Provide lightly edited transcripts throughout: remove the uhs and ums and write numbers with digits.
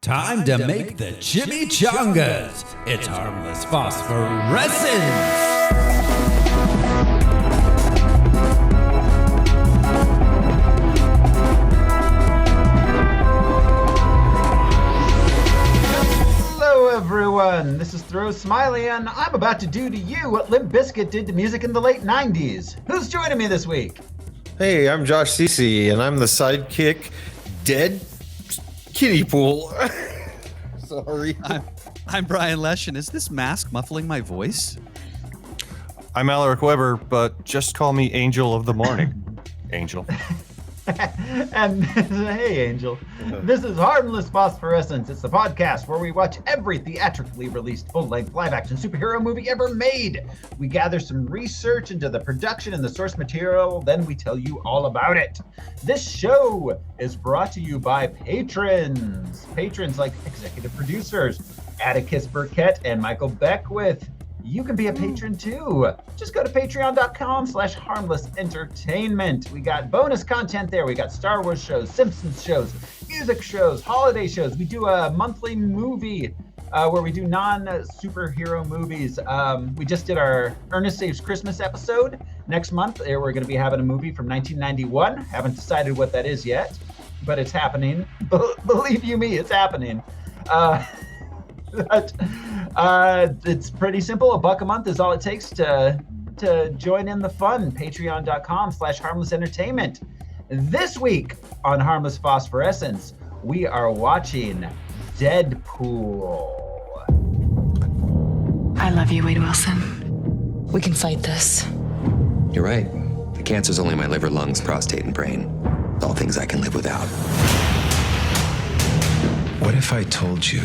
Time to make the chimichangas. It's Harmless Phosphorescence. Hello everyone, this is Throw Smiley and I'm about to do to you what Limp Bizkit did to music in the late 90s. Who's joining me this week? Hey, I'm Josh Cece and I'm the sidekick Dead Kiddie Pool. Sorry. I'm Brian Lesh, and is this mask muffling my voice? I'm Alaric Weber, but just call me Angel of the Morning. Angel. And hey Angel, this is Harmless Phosphorescence. It's the podcast where we watch every theatrically released full-length live-action superhero movie ever made. We gather some research into the production and the source material, then we tell you all about it. This show is brought to you by patrons. Patrons like executive producers Atticus Burkett and Michael Beckwith. You can be a patron too. Just go to patreon.com/harmlessentertainment. We got bonus content there. We got Star Wars shows, Simpsons shows, music shows, holiday shows. We do a monthly movie where we do non-superhero movies. We just did our Ernest Saves Christmas episode. Next month, we're going to be having a movie from 1991. Haven't decided what that is yet, but it's happening. Believe you me, it's happening. It's pretty simple. $1 a month is all it takes to join in the fun. Patreon.com/harmlessentertainment. This week on Harmless Phosphorescence, we are watching Deadpool. I love you, Wade Wilson. We can fight this. You're right. The cancer's only my liver, lungs, prostate, and brain. All things I can live without. What if I told you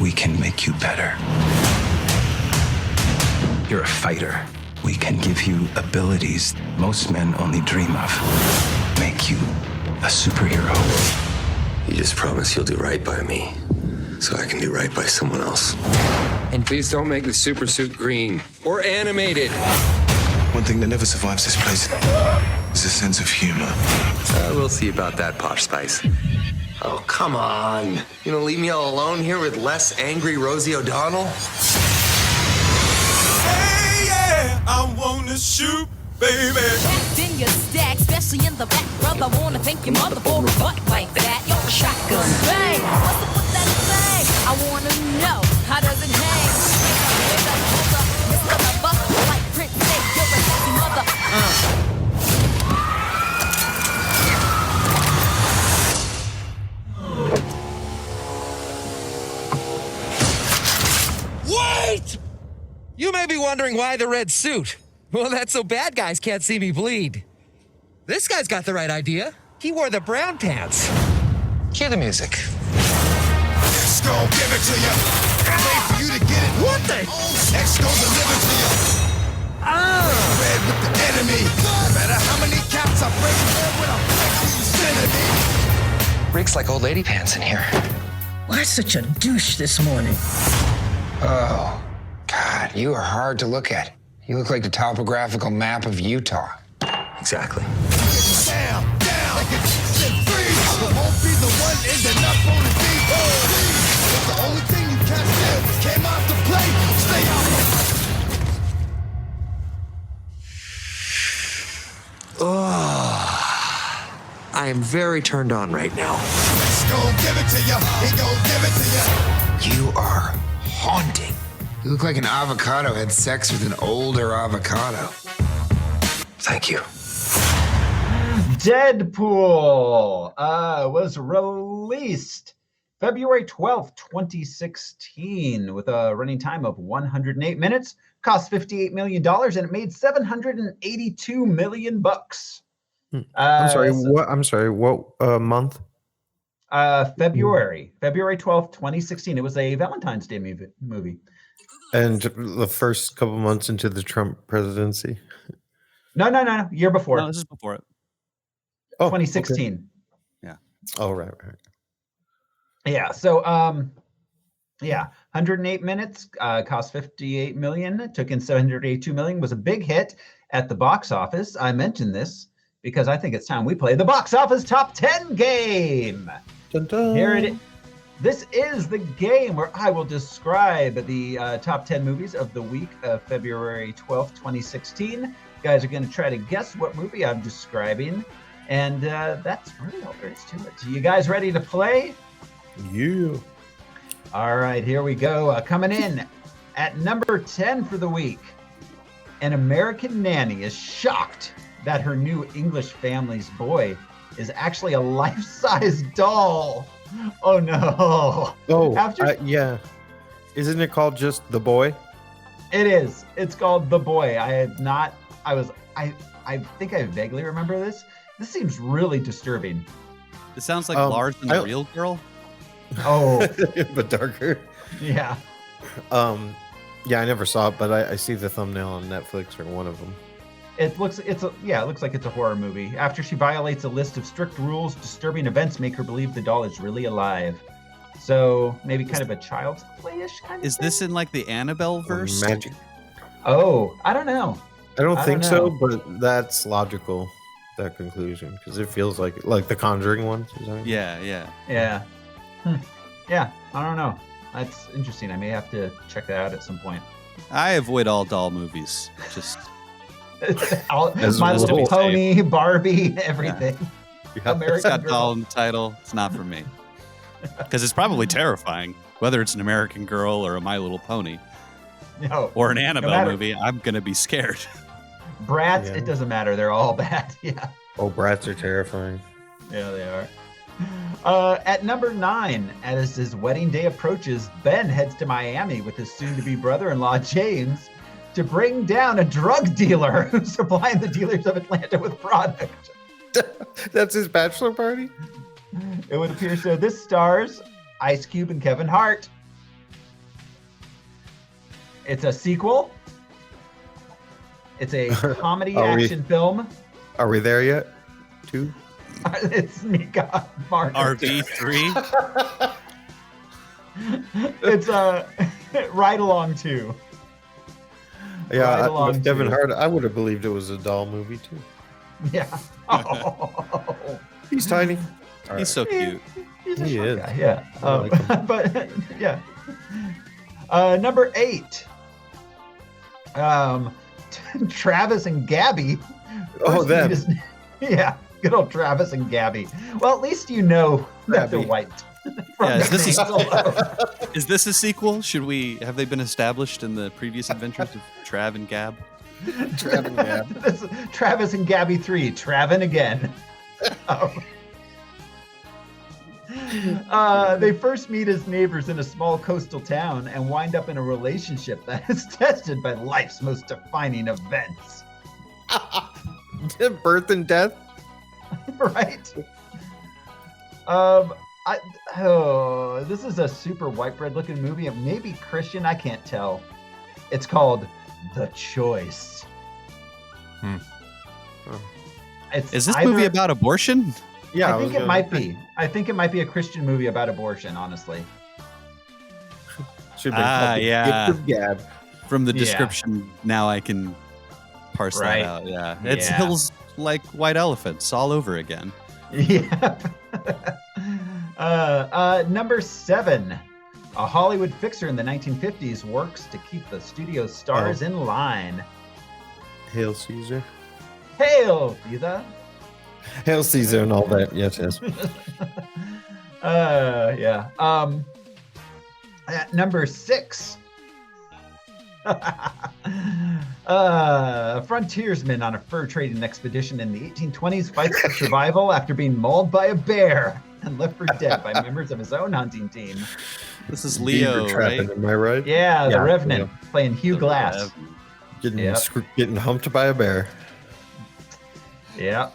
we can make you better? You're a fighter. We can give you abilities most men only dream of. Make you a superhero. You just promise you'll do right by me, so I can do right by someone else. And please don't make the super suit green or animated. One thing that never survives this place is a sense of humor. We'll see about that, Posh Spice. Oh, come on. You gonna leave me all alone here with less angry Rosie O'Donnell? Hey, yeah, I wanna shoot, baby. Packed in your stack, especially in the back, brother. Wanna thank your mother for a butt like that. You're a shotgun. Bang! What's up with that thing? I wanna know, how does it hang? Mr. Buffy, like Prince, say you're a sexy mother. Wait! You may be wondering why the red suit. Well, that's so bad guys can't see me bleed. This guy's got the right idea. He wore the brown pants. Cue the music. X gon' give it to you. Wait for you to get it. What the? X gon' deliver to you. Red with the enemy. No matter how many caps I break when I'm enemy. Reeks like old lady pants in here. Why such a douche this morning? Oh, God, you are hard to look at. You look like the topographical map of Utah. Exactly. Down, like it's free. I won't be the one ending up on the beat. It's the only thing you can't do. Came out to play. Stay out. I am very turned on right now. X gon' give it to you. He gon' give it to you. You are haunting. You look like an avocado had sex with an older avocado. Thank you. Deadpool was released February 12th, 2016 with a running time of 108 minutes, cost $58 million, and it made $782 million. I'm sorry, what month? February 12th, 2016. It was a Valentine's Day movie. And the first couple months into the Trump presidency? No. Year before. No, this is before it. Oh, 2016. Okay. Yeah. Oh, right. Yeah. So, 108 minutes, cost $58 million, took in $782 million, was a big hit at the box office. I mentioned this because I think it's time we play the box office top 10 game. Dun, dun. Here it is. This is the game where I will describe the top 10 movies of the week of February 12th, 2016. You guys are going to try to guess what movie I'm describing. And that's really all there is to it. You guys ready to play? Yeah. All right, here we go. Coming in at number 10 for the week. An American nanny is shocked that her new English family's boy is actually a life-size doll. Oh no. Oh, yeah. Isn't it called just The Boy? It is. It's called The Boy. I think I vaguely remember this. This seems really disturbing. It sounds like Lars and the Real Girl. Oh. But darker. Yeah. Yeah, I never saw it, but I see the thumbnail on Netflix or one of them. It looks like it's a horror movie. After she violates a list of strict rules, disturbing events make her believe the doll is really alive. So maybe kind of a child's play-ish kind of Is thing? this in like the Annabelle verse? Magic. Oh, I don't know. I don't think so, but that's logical, that conclusion, because it feels like the Conjuring ones. Yeah. Yeah. Yeah, I don't know. That's interesting. I may have to check that out at some point. I avoid all doll movies. Just My Little Pony, Barbie, everything. Yeah. It's got doll in the title. It's not for me. Because it's probably terrifying, whether it's an American Girl or a My Little Pony. No, or an Annabelle movie. I'm going to be scared. Brats, it doesn't matter. They're all bad. Yeah. Oh, brats are terrifying. Yeah, they are. At number 9, as his wedding day approaches, Ben heads to Miami with his soon-to-be brother-in-law, James, to bring down a drug dealer who's supplying the dealers of Atlanta with product. That's his bachelor party? It would appear so. This stars Ice Cube and Kevin Hart. It's a sequel. It's a comedy action film. Are we there yet? 2? It's Mika Mark. RV3. It's Ride Along 2. Yeah, with Kevin Hart, I would have believed it was a doll movie too. Yeah. Oh. He's tiny. He's so cute. He's a He short is. guy, yeah. I like him. But yeah. Number 8. Travis and Gabby. Oh, them. Yeah, good old Travis and Gabby. Well, at least you know that they're white. Yeah, is this a sequel? Have they been established in the previous adventures of Trav and Gab? Trav and Gab. This is Travis and Gabby 3, Travin' again. They first meet as neighbors in a small coastal town and wind up in a relationship that is tested by life's most defining events. Birth and death? Right? This is a super white bread looking movie. It may be Christian, I can't tell. It's called The Choice. Is this movie about abortion? Yeah, I think it might be. I think it might be a Christian movie about abortion, honestly. Should be yeah. Gift of Gab. From the description, now I can parse that out. Yeah, it's hills like white elephants all over again. Yeah. Number 7. A Hollywood fixer in the 1950s works to keep the studio stars in line. Hail Caesar. Hail Caesar. Hail Caesar and all that. Yes. Yeah. At number 6. A frontiersman on a fur trading expedition in the 1820s fights for survival after being mauled by a bear and left for dead by members of his own hunting team. This is Leo, right? Am I right? Yeah, the Revenant, playing Hugh Glass. Getting humped by a bear. Yeah.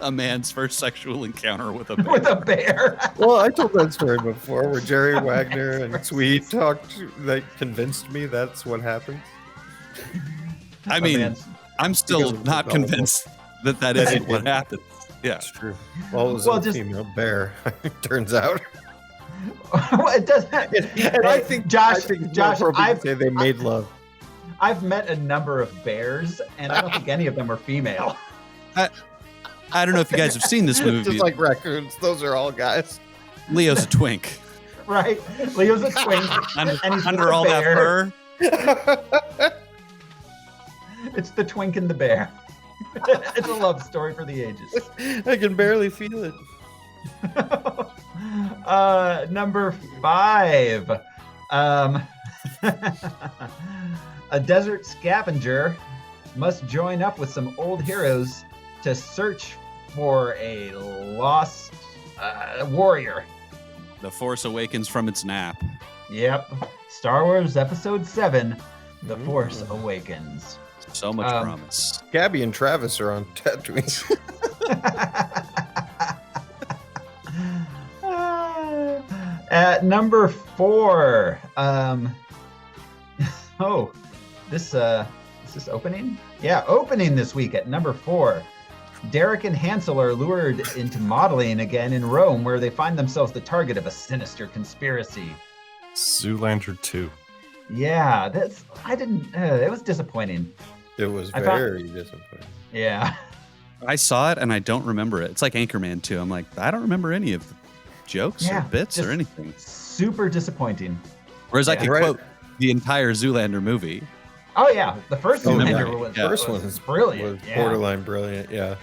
A man's first sexual encounter with a bear. With a bear. Well, I told that story before where Jerry Wagner and Sweet talked. They convinced me that's what happened. I mean, I'm still not convinced that isn't what happens. Yeah, it's true. Well, it was a female bear. Turns out. Well, it doesn't. And I think Josh, I've say they made love. I've met a number of bears, and I don't think any of them are female. I don't know if you guys have seen this movie. Just like raccoons, those are all guys. Leo's a twink. Right? Leo's a twink. and he's Under all that fur. It's the twink and the bear. It's a love story for the ages. I can barely feel it. Number 5. A desert scavenger must join up with some old heroes to search for a lost warrior. The Force awakens from its nap. Yep. Star Wars Episode 7, The Force Awakens. So much promise. Gabby and Travis are on Tatooine. At number 4, is this opening? Yeah, opening this week at number 4. Derek and Hansel are lured into modeling again in Rome, where they find themselves the target of a sinister conspiracy. Zoolander 2. Yeah, it was disappointing. It was very disappointing. Yeah. I saw it and I don't remember it. It's like Anchorman 2. I'm like, I don't remember any of the jokes or bits or anything. Super disappointing. Whereas I could quote the entire Zoolander movie. Oh yeah, the first Zoolander was brilliant. Was borderline brilliant. Yeah,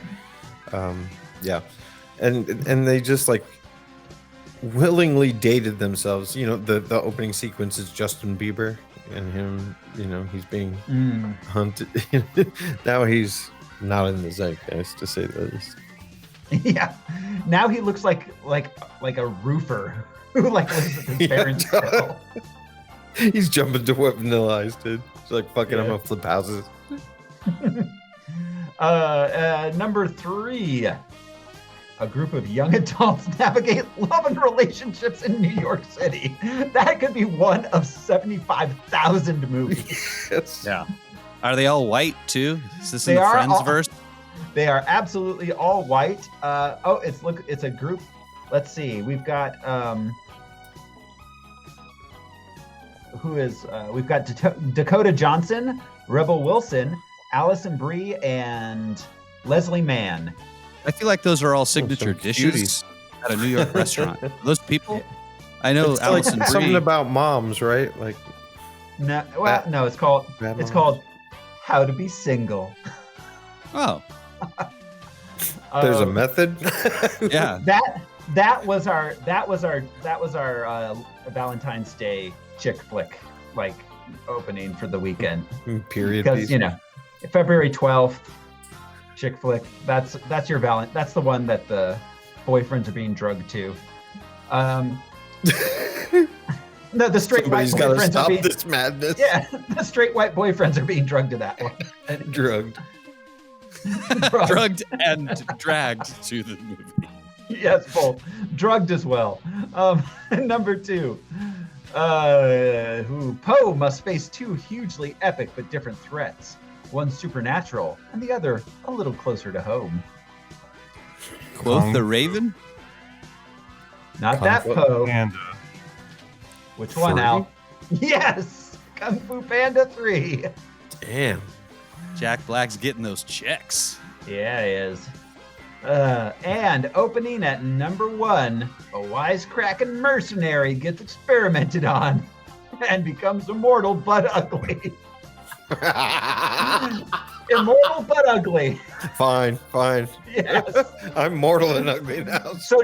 and they just like willingly dated themselves. You know, the opening sequence is Justin Bieber and him. You know, he's being hunted. Now he's not in the zeitgeist, to say the least. Yeah, now he looks like a roofer who lives at his parents' hill. He's jumping to what Vanilla Ice did. It's like, fucking, I'm gonna flip houses. Number 3. A group of young adults navigate love and relationships in New York City. That could be one of 75,000 movies. Yeah. Are they all white too? Is this in the Friends verse? They are absolutely all white. It's a group. Let's see. We've got we've got Dakota Johnson, Rebel Wilson, Allison Brie, and Leslie Mann. I feel like those are all signature dishes at a New York restaurant. Those people? I know it's Allison like Brie. something about moms, right? Like no, it's called How to Be Single. Oh. There's a method. Yeah. That was our Valentine's Day chick flick opening for the weekend. Period. Because February 12th chick flick. That's your that's the one that the boyfriends are being drugged to. No, the straight white boyfriends are being this madness. Yeah, the straight white boyfriends are being drugged to that one. Drugged and dragged to the movie. Yes, both. Drugged as well. Number 2. Poe must face 2 hugely epic but different threats. One supernatural, and the other a little closer to home. Quoth the Raven? Not that Poe. Panda. Which one, Al? Yes! Kung Fu Panda 3. Damn. Jack Black's getting those checks. Yeah, he is. And opening at number 1, a wisecracking mercenary gets experimented on and becomes immortal but ugly. Immortal but ugly. Fine. Yes. I'm mortal and ugly now. So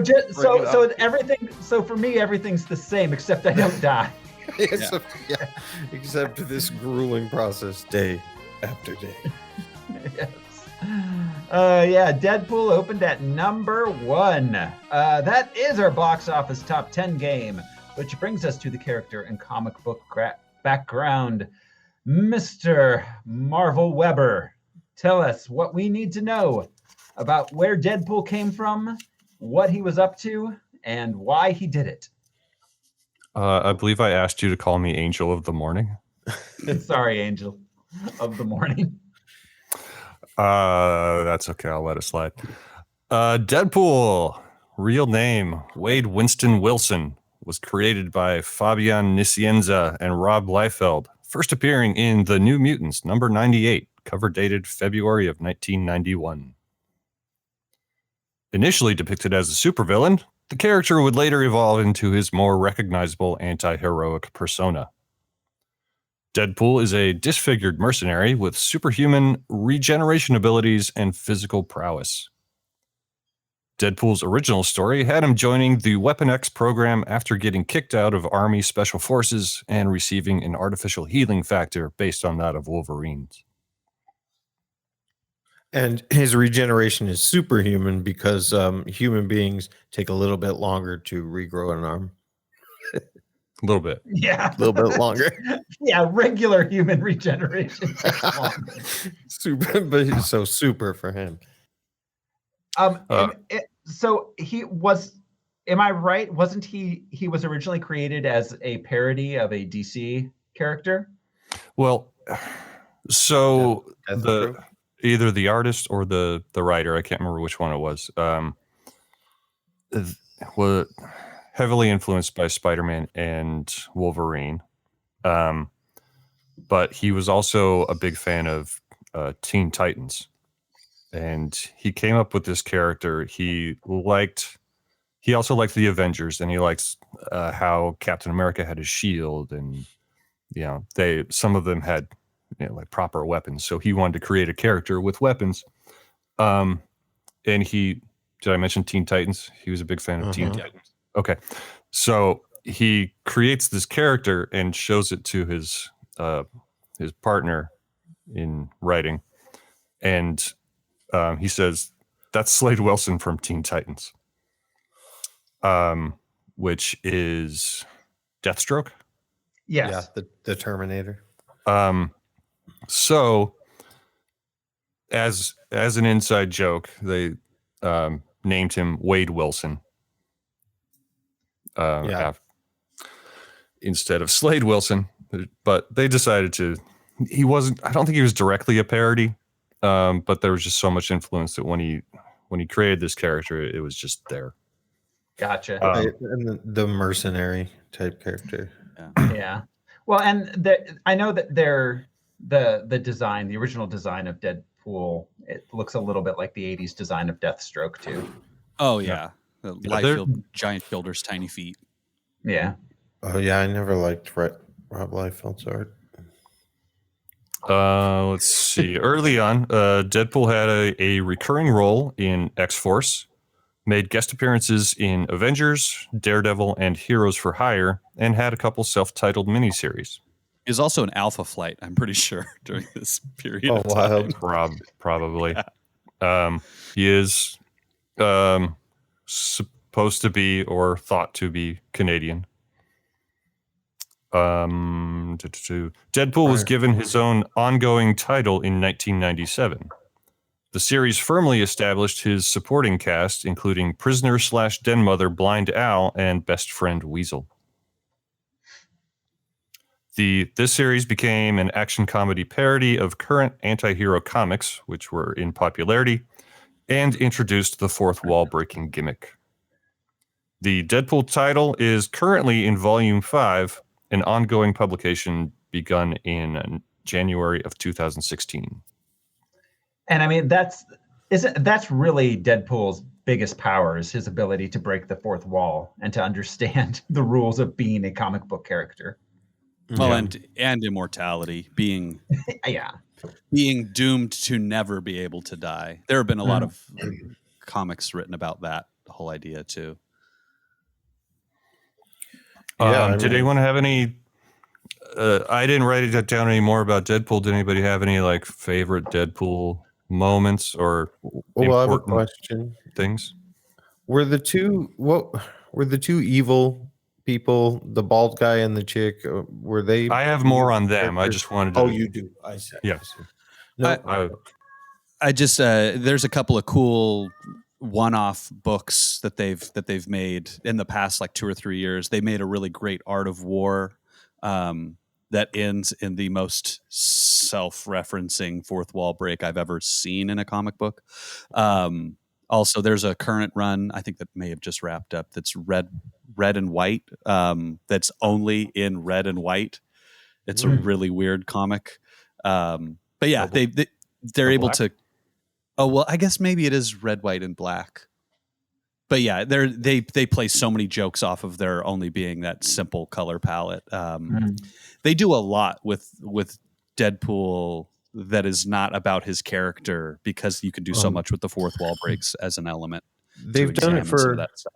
for me everything's the same except I don't die. Except this grueling process day after day. Yes. Deadpool opened at number 1. That is our box office top 10 game, which brings us to the character and comic book background. Mr. Marvel Weber, tell us what we need to know about where Deadpool came from, what he was up to, and why he did it. I believe I asked you to call me Angel of the Morning. Sorry, Angel of the Morning. That's okay. I'll let it slide. Deadpool, real name Wade Winston Wilson, was created by Fabian Nicienza and Rob Liefeld, first appearing in The New Mutants, number 98, cover dated February of 1991. Initially depicted as a supervillain, the character would later evolve into his more recognizable anti-heroic persona. Deadpool is a disfigured mercenary with superhuman regeneration abilities and physical prowess. Deadpool's original story had him joining the Weapon X program after getting kicked out of Army Special Forces and receiving an artificial healing factor based on that of Wolverine's. And his regeneration is superhuman because human beings take a little bit longer to regrow an arm. A little bit. Yeah. A little bit longer. Yeah, regular human regeneration takes longer. Super, but he's so super for him. So he was, am I right? Wasn't he was originally created as a parody of a DC character? Well, so either the artist or the writer, I can't remember which one it was heavily influenced by Spiderman and Wolverine. But he was also a big fan of Teen Titans. And he came up with this character. He also liked the Avengers, and he likes how Captain America had his shield, and some of them had like proper weapons. So he wanted to create a character with weapons. And did I mention Teen Titans? He was a big fan of Teen Titans. Okay, so he creates this character and shows it to his partner in writing, and he says, "That's Slade Wilson from Teen Titans," which is Deathstroke. Yes. Yeah, the Terminator. So, as an inside joke, they named him Wade Wilson. Instead of Slade Wilson, but they decided to. He wasn't. I don't think he was directly a parody. But there was just so much influence that when he created this character, it was just there. Gotcha. And the mercenary type character. Yeah. Well, and I know that the design, the original design of Deadpool, it looks a little bit like the 80s design of Deathstroke too. Oh yeah. The Liefeld giant shoulders, tiny feet. Yeah. Oh yeah, I never liked Rob Liefeld's art. Let's see. Early on, Deadpool had a recurring role in X-Force, made guest appearances in Avengers, Daredevil, and Heroes for Hire, and had a couple self-titled miniseries. He was also an Alpha Flight, I'm pretty sure, during this period of wild. time. Probably. He is supposed to be or thought to be Canadian. Deadpool was given his own ongoing title in 1997. The series firmly established his supporting cast, including prisoner/den mother Blind Al and best friend Weasel. This series became an action comedy parody of current anti-hero comics, which were in popularity, and introduced the fourth wall breaking gimmick. The Deadpool title is currently in Volume 5, an ongoing publication begun in January of 2016. And I mean, that's really Deadpool's biggest power, is his ability to break the fourth wall and to understand the rules of being a comic book character. Well, and immortality, being doomed to never be able to die. There have been a lot of comics written about that whole idea too. Did anyone have any? I didn't write it down any more about Deadpool. Did anybody have any like favorite Deadpool moments or I have a question. Things? Were the two evil people, the bald guy and the chick? Were they? I have more on them. I just wanted to. Oh, you do. I see. Yes. No, I just there's a couple of cool one-off books that they've made in the past like 2 or 3 years. They made a really great Art of War that ends in the most self-referencing fourth wall break I've ever seen in a comic book. Also, there's a current run, I think that may have just wrapped up, that's red and white. That's only in red and white. It's a really weird comic. But yeah, they're able to. Oh well, I guess maybe it is red, white, and black. but yeah, they play so many jokes off of there only being that simple color palette. They do a lot with Deadpool that is not about his character, because you can do so much with the fourth wall breaks as an element. They've done it for that stuff.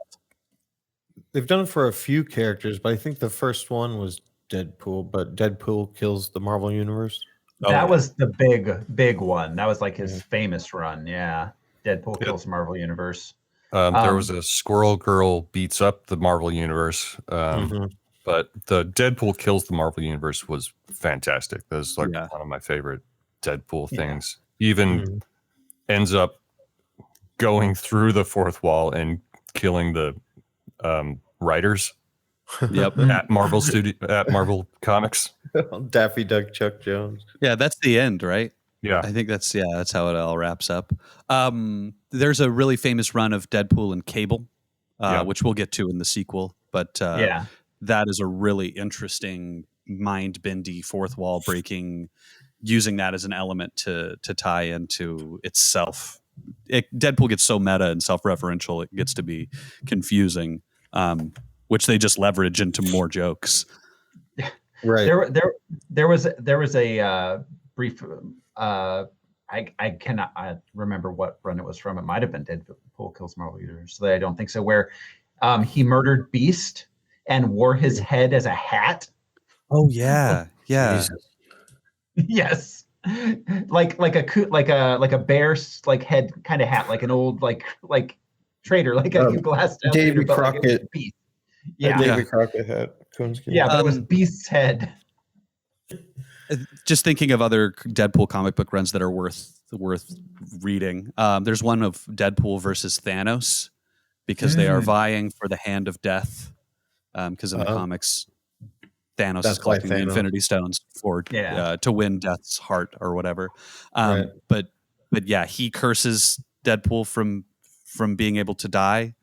They've done it for a few characters, but I think the first one was Deadpool. But Deadpool kills the Marvel Universe. That was the big one. That was like his famous run. Yeah, Deadpool kills Marvel Universe. There was a Squirrel Girl beats up the Marvel Universe. But the Deadpool kills the Marvel Universe was fantastic. That was like one of my favorite Deadpool things. Even ends up going through the fourth wall and killing the writers. At Marvel Comics. Daffy Duck, Chuck Jones. Yeah, that's the end, right? Yeah, I think that's how it all wraps up. There's a really famous run of Deadpool and Cable, which we'll get to in the sequel. But that is a really interesting, mind-bendy, fourth wall breaking, using that as an element to tie into itself. Deadpool gets so meta and self-referential, it gets to be confusing, which they just leverage into more jokes. Right. There was a brief. I cannot remember what run it was from. It might have been Deadpool kills Marvel Universe. So I don't think so. Where he murdered Beast and wore his head as a hat. Oh yeah, yeah. Yes, like a bear's like head kind of hat, like an old like trader, like a glass. Davy Crockett. Like Beast. Yeah, Davy Crockett hat. Yeah, but it was Beast's head. Just thinking of other Deadpool comic book runs that are worth reading. There's one of Deadpool versus Thanos, because they are vying for the hand of death. Because in the comics, Thanos is collecting the Infinity Stones to win Death's heart or whatever. But yeah, he curses Deadpool from being able to die.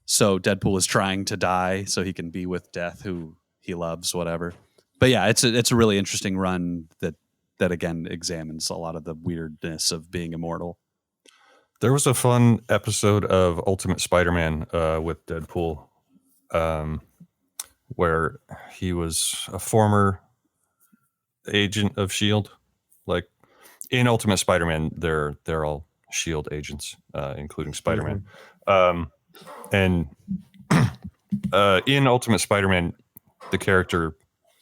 So Deadpool is trying to die so he can be with Death, who he loves, whatever. But yeah, it's a really interesting run that again examines a lot of the weirdness of being immortal. There was a fun episode of Ultimate Spider-Man with Deadpool, where he was a former agent of S.H.I.E.L.D. Like in Ultimate Spider-Man, they're all S.H.I.E.L.D. agents, including Spider-Man. And in Ultimate Spider-Man, the character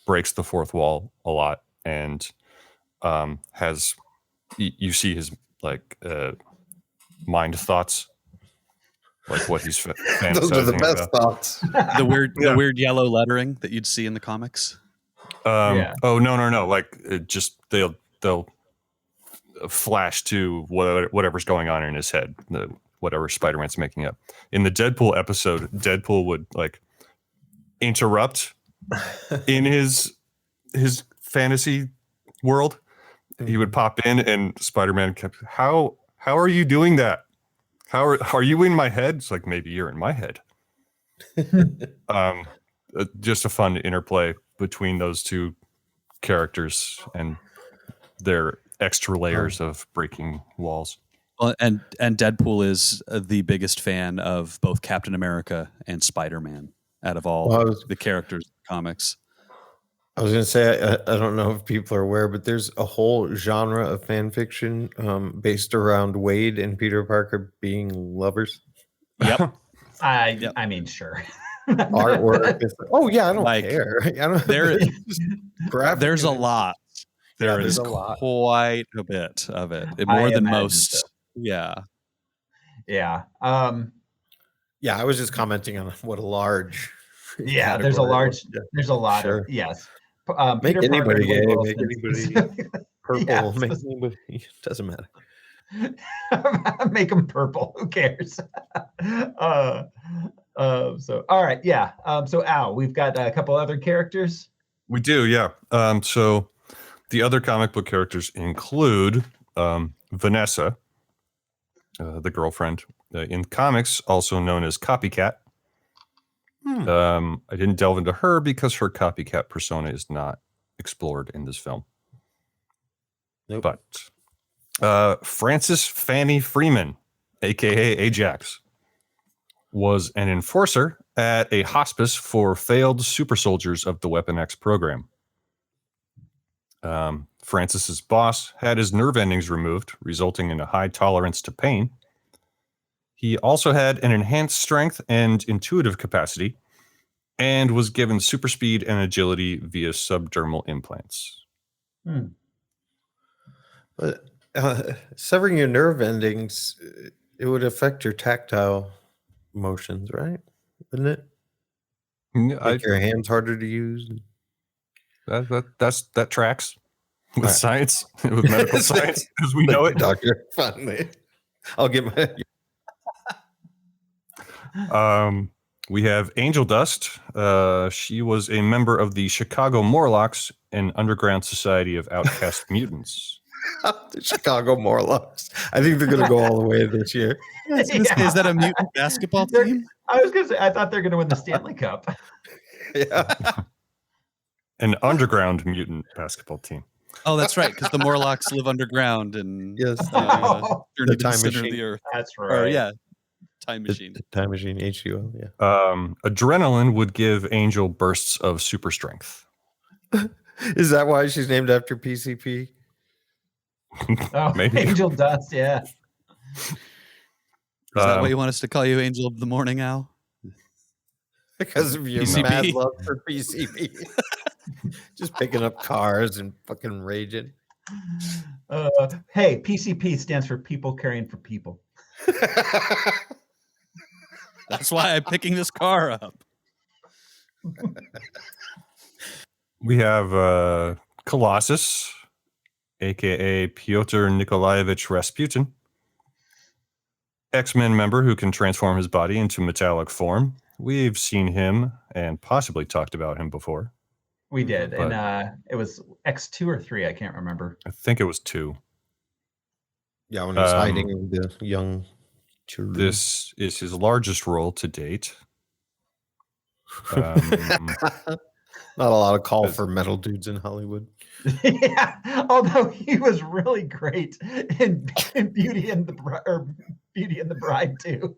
breaks the fourth wall a lot and has you see his mind thoughts, like what he's fantasizing Those are the best about. thoughts. The weird yellow lettering that you'd see in the comics. Oh no! Like just they'll flash to whatever's going on in his head, whatever Spider-Man's making up. In the Deadpool episode, Deadpool would like interrupt in his fantasy world. He would pop in, and Spider-Man kept, how are you doing that? How are you in my head? It's like, maybe you're in my head. Just a fun interplay between those two characters and their extra layers of breaking walls. Well, and Deadpool is the biggest fan of both Captain America and Spider-Man out of all the characters in the comics. I was going to say, I don't know if people are aware, but there's a whole genre of fan fiction based around Wade and Peter Parker being lovers. Yep. I mean, sure. Artwork. I don't care. There's a lot. There is quite a bit of it. More than most. So. Yeah. I was just commenting on what a large. Yeah, there's a lot of yes. Make Peter anybody Parker, gay, make anybody purple, make anybody, it doesn't matter. Make them purple. Who cares? So all right, yeah. So Al, we've got a couple other characters. We do, yeah. So the other comic book characters include Vanessa, the girlfriend in comics, also known as Copycat. I didn't delve into her because her copycat persona is not explored in this film. Nope. But Frances Fanny Freeman, aka Ajax, was an enforcer at a hospice for failed super soldiers of the Weapon X program. Francis's boss had his nerve endings removed, resulting in a high tolerance to pain. He also had an enhanced strength and intuitive capacity, and was given super speed and agility via subdermal implants. But severing your nerve endings, it would affect your tactile motions, right? Wouldn't it? Make your hands harder to use. That tracks with science, with medical science as we know it. Doctor, finally, I'll get my. We have Angel Dust. She was a member of the Chicago Morlocks, an underground society of outcast mutants. The Chicago Morlocks. I think they're going to go all the way this year. Is that a mutant basketball team? I was going to say, I thought they're going to win the Stanley Cup. Yeah. An underground mutant basketball team. Oh, that's right, because the Morlocks live underground and yes, the time center machine. of the earth. That's right. Or, yeah, time machine. The time machine, H2O, yeah. Adrenaline would give Angel bursts of super strength. Is that why she's named after PCP? Oh, Maybe. Angel Dust, yeah. Is that why you want us to call you Angel of the Morning, Al? Because of your PCP? mad love for PCP. Just picking up cars and fucking raging. Hey, PCP stands for People Caring for People. That's why I'm picking this car up. We have Colossus, a.k.a. Pyotr Nikolaevich Rasputin. X-Men member who can transform his body into metallic form. We've seen him and possibly talked about him before. We did, and it was X2 or 3, I can't remember. I think it was 2. Yeah, when he's hiding the young children. This is his largest role to date. Not a lot of call for metal dudes in Hollywood. Yeah, although he was really great in Beauty and the Bride too.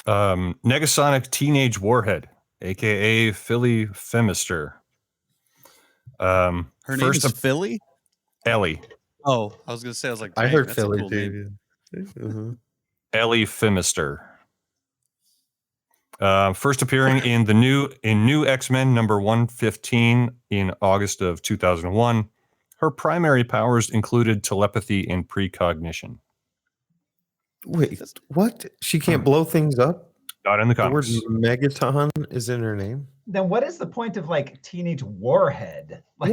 Negasonic Teenage Warhead, aka Philly Femister. Her name is Philly? Ellie. Oh, I was gonna say, I was like, I heard that's a Philly cool too. name. Ellie Femister. First appearing in new X-Men number 115 in August of 2001. Her primary powers included telepathy and precognition. Wait, what? She can't blow things up? Not in the The word comics. megaton is in her name. Then what is the point of like Teenage Warhead? Like,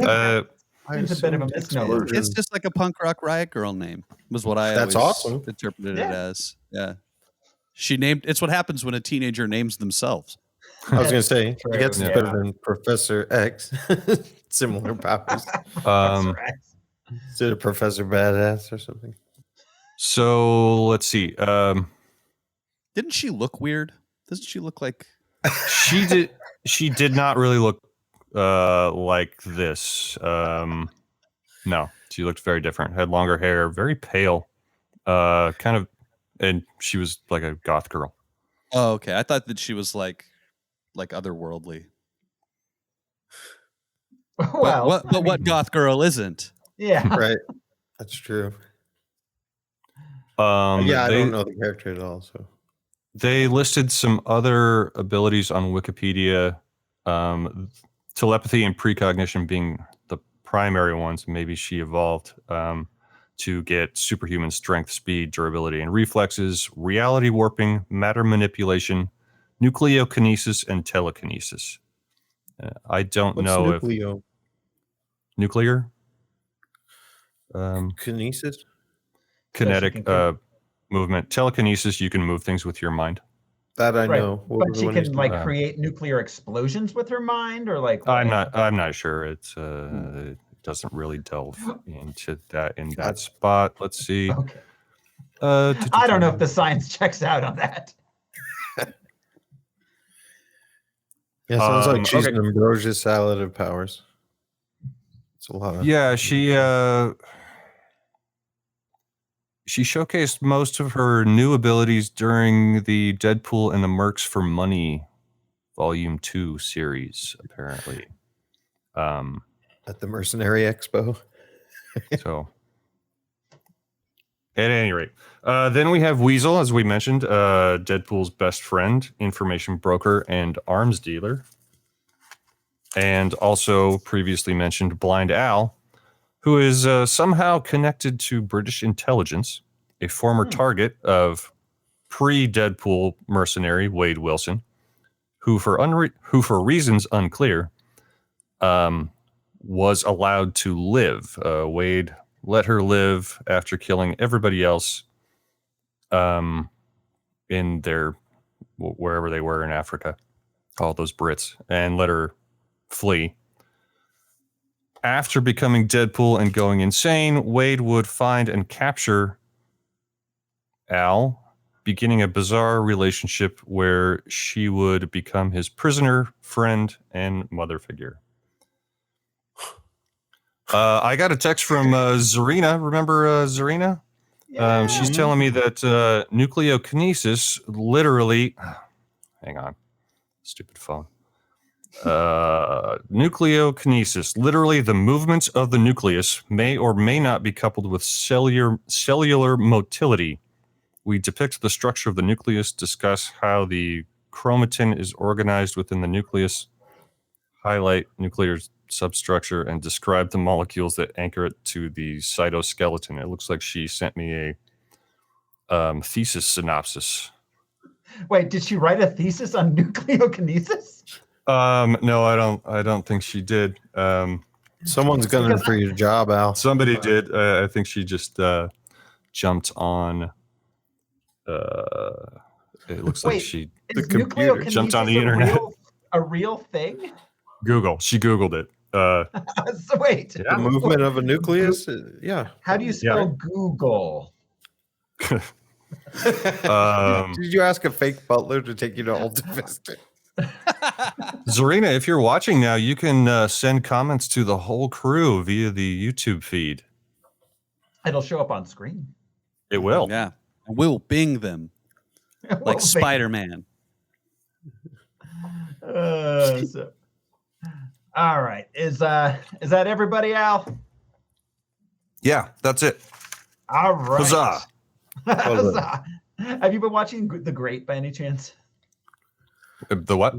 it's a bit of a misnomer. It's just like a punk rock riot girl name, was what I That's always awesome. interpreted Yeah. it as. Yeah. It's what happens when a teenager names themselves. I was going to say, True, I guess it's yeah. better than Professor X. Similar powers. Instead of Professor Badass or something. So let's see. Didn't she look weird? Doesn't she look like She did not really look like this. No, she looked very different. Had longer hair, very pale, kind of, and she was like a goth girl. Oh, okay. I thought that she was like otherworldly. Well, what goth girl isn't? Yeah. Right. That's true. I don't know the character at all. So they listed some other abilities on Wikipedia. Telepathy and precognition being the primary ones. Maybe she evolved to get superhuman strength, speed, durability, and reflexes, reality warping, matter manipulation, nucleokinesis, and telekinesis. I don't what's know nucleo? if nuclear Kinesis? kinetic movement. Telekinesis, you can move things with your mind. That I Right. know. What But was she the one can you like said? create nuclear explosions with her mind, or like I'm not sure. It doesn't really delve into that in that spot. Let's see. Okay. I I don't know if the science checks out on that. Yeah, sounds like she's okay. an ambrosia salad of powers. It's a lot of Yeah, she she showcased most of her new abilities during the Deadpool and the Mercs for Money Volume 2 series, apparently. At the Mercenary Expo. So, at any rate, then we have Weasel, as we mentioned, Deadpool's best friend, information broker, and arms dealer. And also previously mentioned Blind Al, who is somehow connected to British intelligence, a former target of pre-Deadpool mercenary Wade Wilson, who for reasons unclear, was allowed to live. Wade let her live after killing everybody else in their wherever they were in Africa, all those Brits, and let her flee. After becoming Deadpool and going insane, Wade would find and capture Al, beginning a bizarre relationship where she would become his prisoner, friend, and mother figure. I got a text from Zarina. Remember Zarina? Yeah. She's telling me that nucleokinesis literally... Hang on. Stupid phone. Nucleokinesis, literally the movements of the nucleus, may or may not be coupled with cellular motility. We depict the structure of the nucleus, discuss how the chromatin is organized within the nucleus, highlight nuclear substructure, and describe the molecules that anchor it to the cytoskeleton. It looks like she sent me a thesis synopsis. Wait, did she write a thesis on nucleokinesis? No, I don't think she did. Someone's gunning for your job, Al. Somebody did. I think she just jumped on. It looks like she the computer jumped on the internet. A real thing? Google. She Googled it. So wait. The movement of a nucleus? Yeah. How do you spell Google? Did you ask a fake butler to take you to Old Vista? Zarina, if you're watching now, you can send comments to the whole crew via the YouTube feed. It'll show up on screen. It will. Yeah. We'll bing them like Spider-Man. All right. Is that everybody, Al? Yeah, that's it. All right. Huzzah. Huzzah. Have you been watching The Great by any chance? The what?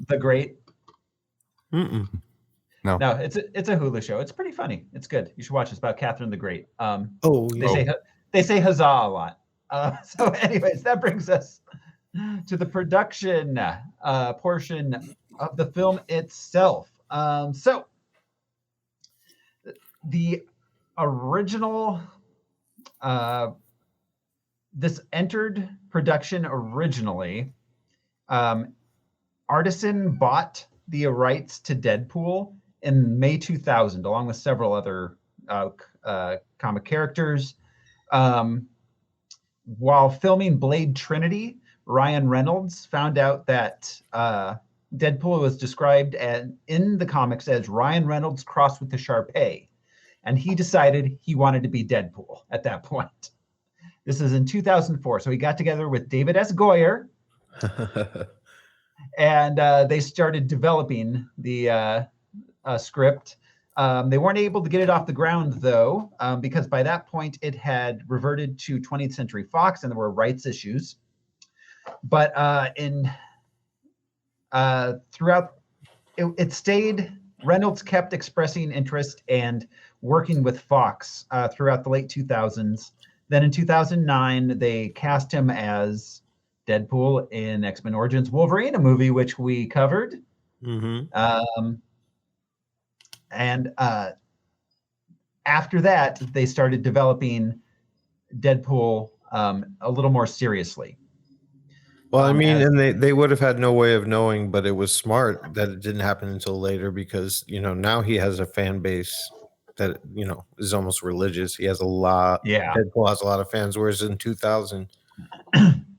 The Great. No. No, it's a Hulu show. It's pretty funny. It's good. You should watch it. It's about Catherine the Great. They say huzzah a lot. So anyways, that brings us to the production portion of the film itself. So the original, this entered production originally. Artisan bought the rights to Deadpool in May 2000, along with several other comic characters. While filming Blade Trinity, Ryan Reynolds found out that Deadpool was described in the comics as Ryan Reynolds crossed with the Sharpay, and he decided he wanted to be Deadpool at that point. This is in 2004, so he got together with David S. Goyer, and they started developing the script. They weren't able to get it off the ground, though, because by that point it had reverted to 20th Century Fox and there were rights issues. But throughout, it stayed. Reynolds kept expressing interest and working with Fox throughout the late 2000s. Then in 2009, they cast him as Deadpool in X-Men Origins Wolverine, a movie which we covered. Mm-hmm. And after that, they started developing Deadpool a little more seriously. Well, I mean, and they would have had no way of knowing, but it was smart that it didn't happen until later because, now he has a fan base that, is almost religious. He has a lot. Yeah. Deadpool has a lot of fans, whereas in 2000,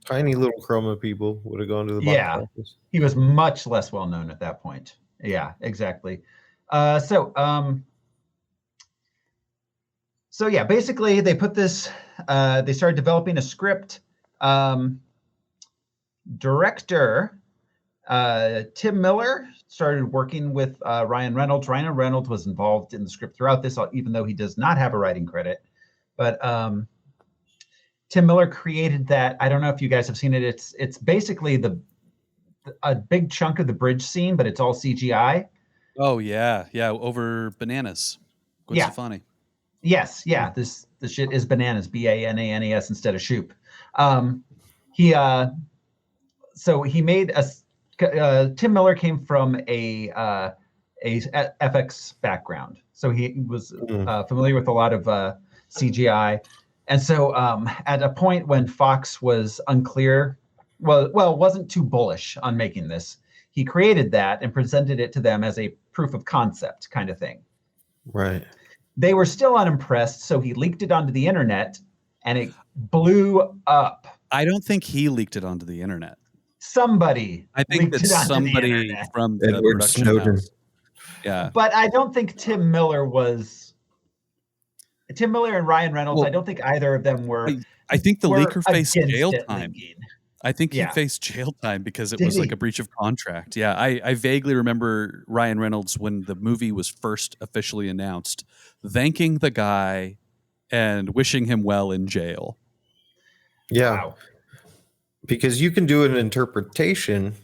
tiny little chroma people would have gone to the box office. He was much less well known at that point. Yeah, exactly. So So yeah, basically they put this. They started developing a script. Director Tim Miller started working with Ryan Reynolds. Ryan Reynolds was involved in the script throughout this, even though he does not have a writing credit. But Tim Miller created that. I don't know if you guys have seen it. It's basically a big chunk of the bridge scene, but it's all CGI. Oh yeah, over bananas. Gwen Stefani. Yes, yeah. This shit is bananas. BANANAS instead of shoop. So he made Tim Miller came from a FX background, so he was familiar with a lot of CGI, and so at a point when Fox was unclear, wasn't too bullish on making this, he created that and presented it to them as a proof of concept kind of thing. Right. They were still unimpressed, so he leaked it onto the internet, and it blew up. I don't think he leaked it onto the internet. Somebody. I think that somebody from the Edward production Snowden. house. Yeah. But I don't think Tim Miller and Ryan Reynolds, Well, I don't think either of them were. I think the were leaker faced against jail it time. leaking. I think he Yeah. faced jail time because it Did was like he? a breach of contract. Yeah, I vaguely remember Ryan Reynolds when the movie was first officially announced, thanking the guy and wishing him well in jail. Yeah. Wow. Because you can do an interpretation,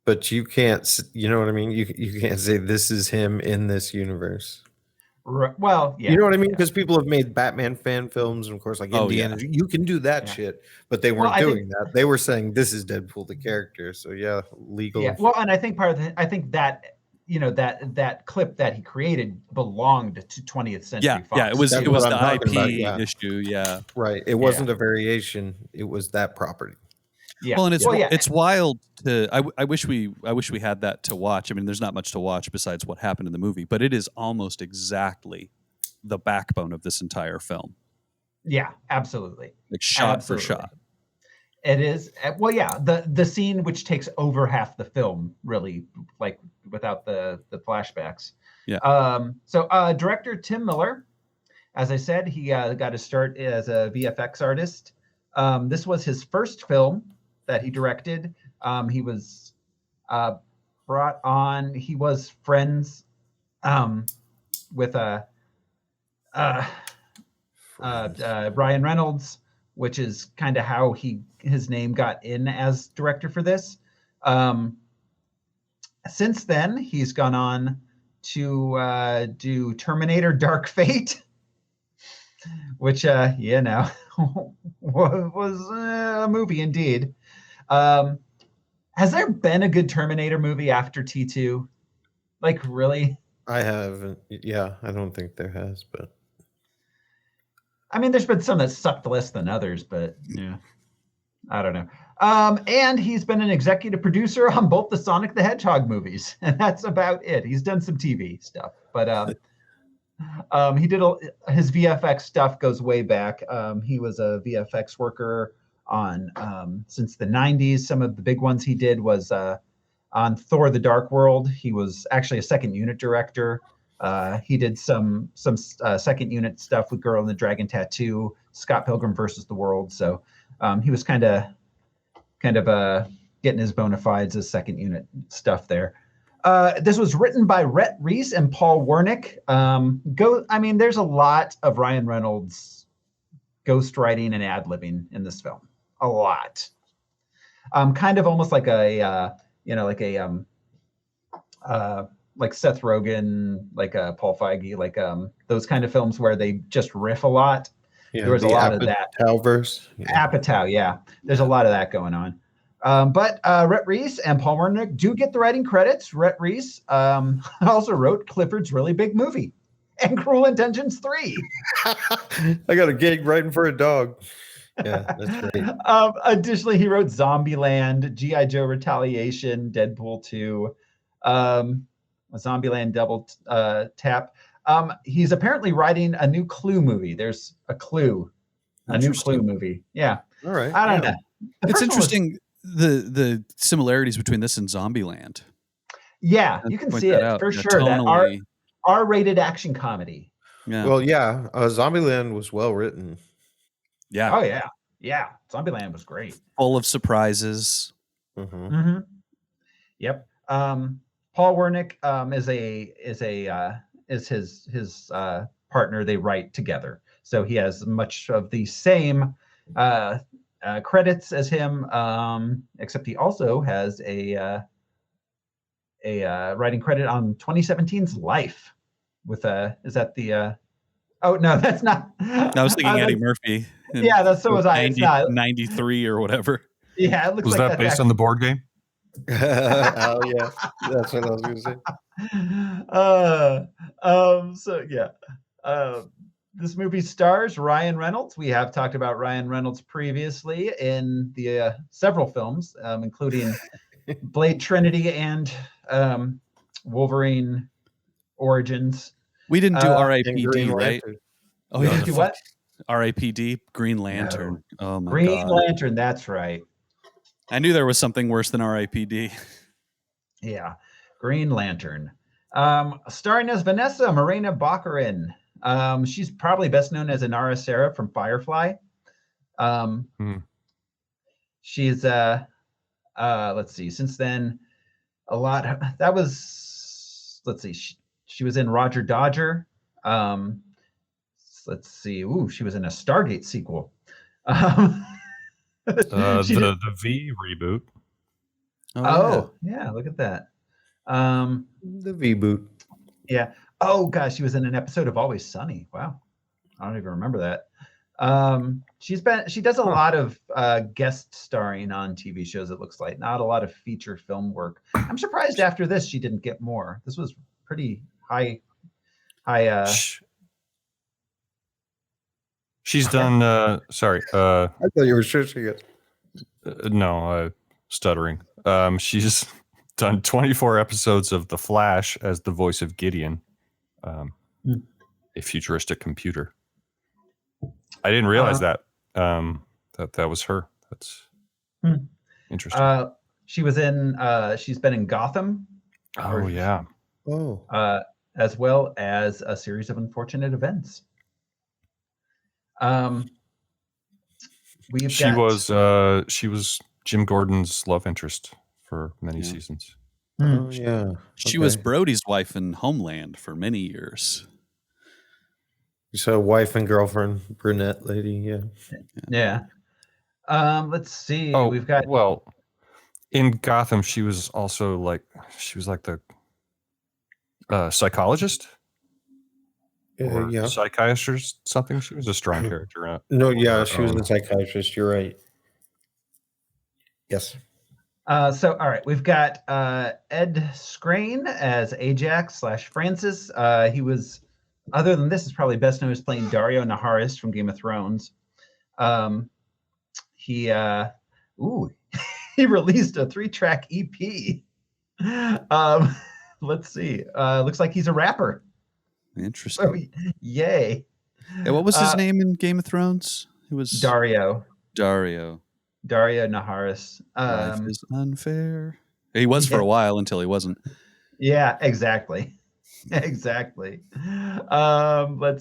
but you can't, you know what I mean? You can't say this is him in this universe. Well, yeah. You know what I mean? Because people have made Batman fan films, and of course, like Oh, Indiana, you can do that shit, but they weren't I think- doing that. They were saying this is Deadpool the character. So yeah, legal. Yeah. Well, and I think I think that that clip that he created belonged to 20th Century Yeah, Fox. yeah, it was That's it was what the I'm IP talking about, yeah. issue. Yeah. Right. It wasn't a variation. It was that property. Yeah. Well, and it's wild to. I wish we had that to watch. I mean, there's not much to watch besides what happened in the movie, but it is almost exactly the backbone of this entire film, Yeah, absolutely. like shot Absolutely. for shot. It is. Well, yeah, the scene which takes over half the film, really, like without the flashbacks. Yeah. So director Tim Miller, as I said, he got his start as a VFX artist. This was his first film that he directed. He was brought on. He was friends with Ryan Reynolds, which is kind of how his name got in as director for this. Since then, he's gone on to do Terminator: Dark Fate, which was a movie indeed. Has there been a good Terminator movie after T2? Like, really? I haven't. Yeah, I don't think there has, but I mean, there's been some that sucked less than others, but yeah, I don't know. And he's been an executive producer on both the Sonic the Hedgehog movies, and that's about it. He's done some TV stuff, but he did his VFX stuff goes way back. He was a VFX worker on since the 90s. Some of the big ones he did was on Thor: The Dark World. He was actually a second unit director. He did some second unit stuff with Girl and the Dragon Tattoo, Scott Pilgrim versus the World. So he was kind of getting his bona fides as second unit stuff there. This was written by Rhett Reese and Paul Wernick. There's a lot of Ryan Reynolds ghostwriting and ad-libbing in this film. A lot. Kind of almost like like Seth Rogen, like Paul Feige, like those kind of films where they just riff a lot. yeah, There was a the lot of that. Apatowverse. Yeah. Apatow, yeah. There's a lot of that going on. But Rhett Reese and Paul Wernick do get the writing credits. Rhett Reese also wrote Clifford's Really Big Movie and Cruel Intentions 3. I got a gig writing for a dog. Yeah, that's great. Additionally, he wrote Zombieland, G.I. Joe Retaliation, Deadpool 2, Zombieland Double Tap. He's apparently writing a new Clue movie. There's a Clue, a new Clue movie. Yeah. All right. I don't know. The It's first one was- interesting the similarities between this and Zombieland. Yeah, Let's you can point see that it out. for Yeah, sure. That tonally. R-rated action comedy. Yeah. Well, yeah, Zombieland was well written. Yeah. Oh yeah, yeah. Zombieland was great. Full of surprises. Mm-hmm. Yep. Paul Wernick is his partner. They write together, so he has much of the same credits as him, except he also has a writing credit on 2017's Life. With is that the? Oh no, that's not. I was thinking Eddie Murphy. Yeah, that's so was I. It's not 93 or whatever. Yeah, it looks was like that based on the board game? Oh yeah, that's what I was going to say. So yeah, this movie stars Ryan Reynolds. We have talked about Ryan Reynolds previously in the several films, including Blade Trinity and Wolverine Origins. We didn't do R.I.P.D. right? Oh, we didn't do what? R.I.P.D. Green Lantern. No. Oh my Green God. Lantern. That's right. I knew there was something worse than R.I.P.D. Yeah, Green Lantern. Starring as Vanessa Morena Baccarin. She's probably best known as Inara Sarah from Firefly. She's let's see. Since then, a lot. That was let's see. She was in Roger Dodger. Let's see. Ooh, she was in a Stargate sequel. The V reboot. Oh yeah, look at that. The V boot. Yeah. Oh gosh, she was in an episode of Always Sunny. Wow, I don't even remember that. She does a lot of guest starring on TV shows. It looks like not a lot of feature film work. I'm surprised after this she didn't get more. This was pretty high. She's done. Sorry. I thought you were shushing it. No, stuttering. She's done 24 episodes of The Flash as the voice of Gideon, a futuristic computer. I didn't realize that was her. That's interesting. She was in. She's been in Gotham. Oh yeah. As well as a series of unfortunate events. She was Jim Gordon's love interest for many seasons. Oh yeah. She was Brody's wife in Homeland for many years. So wife and girlfriend, brunette lady, yeah. Let's see. Oh, we've got in Gotham. She was also like the psychologist. Or psychiatrist, something. She was a strong character. No, yeah, she was a psychiatrist. You're right. Yes. So, all right, we've got Ed Skrein as Ajax / Francis. He was, other than this, is probably best known as playing Dario Naharis from Game of Thrones. He released a 3-track EP. Let's see. Looks like he's a rapper. Interesting. So, yay. Yeah, what was his name in Game of Thrones? It was Dario Naharis. Life is unfair. He was for a while until he wasn't. Yeah, exactly. Let's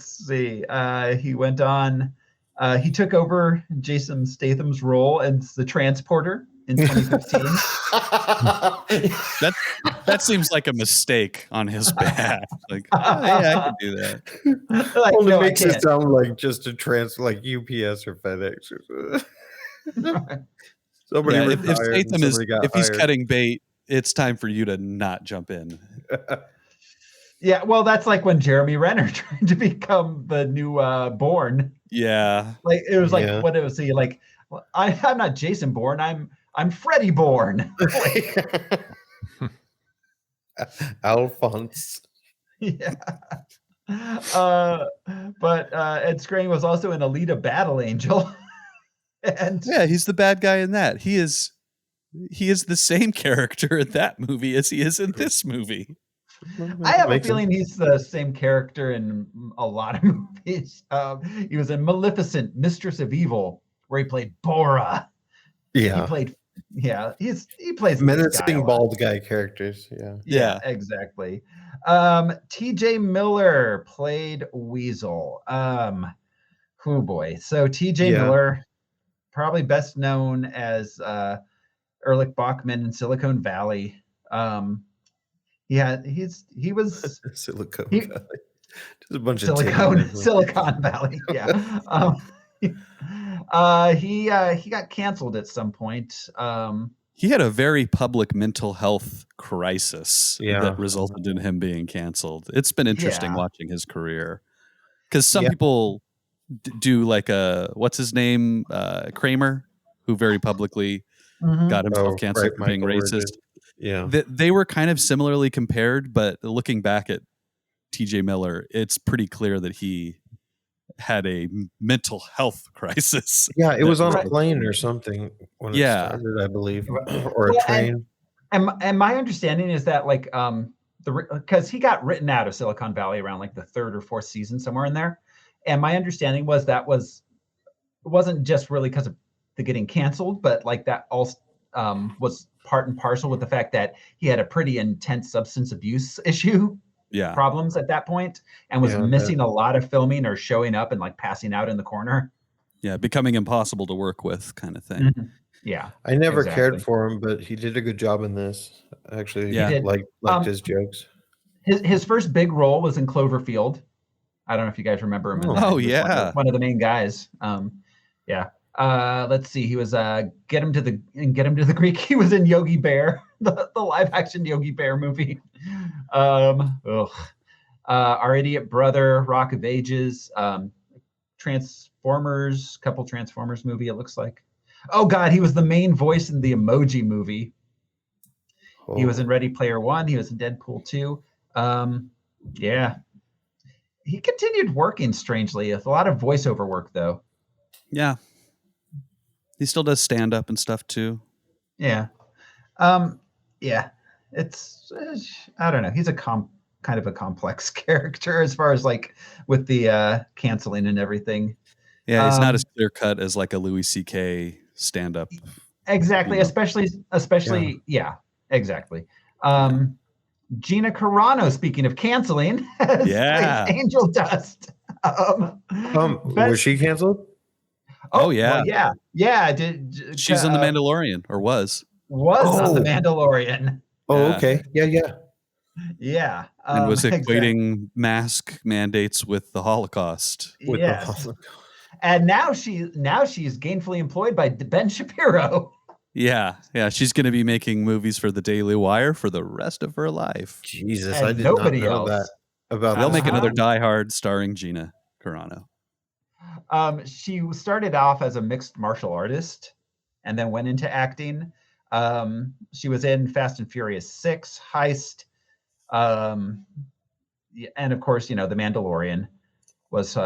see. He went on. He took over Jason Statham's role as the transporter in 2015. That seems like a mistake on his behalf. Like, yeah, I could do that. Only makes it sound like just a like UPS or FedEx or something. Somebody if Statham if he's cutting bait, it's time for you to not jump in. Yeah, well, that's like when Jeremy Renner tried to become the new Bourne. Yeah, like it was like what was he like? I'm not Jason Bourne. I'm Freddie Bourne. Alphonse. Yeah. But Ed Skrein was also in Alita Battle Angel. And yeah, he's the bad guy in that. He is the same character in that movie as he is in this movie. I have a feeling he's the same character in a lot of movies. He was in Maleficent, Mistress of Evil, where he played Bora. Yeah. He played he plays menacing bald guy characters. Yeah, exactly. TJ Miller played Weasel. Oh boy. So TJ Miller, probably best known as Erlich Bachman in Silicon Valley. He was Silicon Valley. Just a bunch of Silicon Valley. Yeah. He got canceled at some point. He had a very public mental health crisis that resulted in him being canceled. It's been interesting watching his career, because some people do like what's his name, Kramer, who very publicly got himself canceled for being racist. Yeah, they were kind of similarly compared, but looking back at TJ Miller, it's pretty clear that he had a mental health crisis. Yeah, it was on a plane or something when it started, I believe, or a train. And my understanding is that like because he got written out of Silicon Valley around like the 3rd or 4th season, somewhere in there. And my understanding was it wasn't just really because of the getting canceled, but like that also was part and parcel with the fact that he had a pretty intense substance abuse issue. Problems at that point, and was missing a lot of filming or showing up and like passing out in the corner. Yeah, becoming impossible to work with, kind of thing. Yeah, I never cared for him, but he did a good job in this. Actually, liked his jokes. His first big role was in Cloverfield. I don't know if you guys remember him. One of the main guys. Let's see. He was Get Him to the Greek. He was in Yogi Bear, the live action Yogi Bear movie. Our Idiot Brother, Rock of Ages, Transformers, couple Transformers movie. It looks like. Oh God, he was the main voice in the Emoji Movie. He was in Ready Player One. He was in Deadpool 2. He continued working strangely. A lot of voiceover work though. Yeah. He still does stand up and stuff too. Yeah. It's I don't know. He's a kind of a complex character as far as like with the canceling and everything. Yeah, he's not as clear cut as like a Louis C.K. stand up. Exactly, especially exactly. Gina Carano, speaking of canceling, plays Angel Dust. Was she canceled? Oh yeah. She's on The Mandalorian, or was on The Mandalorian. Oh, okay. Yeah. And was equating mask mandates with the Holocaust. And now she's gainfully employed by Ben Shapiro. Yeah. She's going to be making movies for the Daily Wire for the rest of her life. Jesus, I did not know that about. They'll make another Die Hard starring Gina Carano. She started off as a mixed martial artist and then went into acting. She was in Fast and Furious 6, Heist, and of course, The Mandalorian was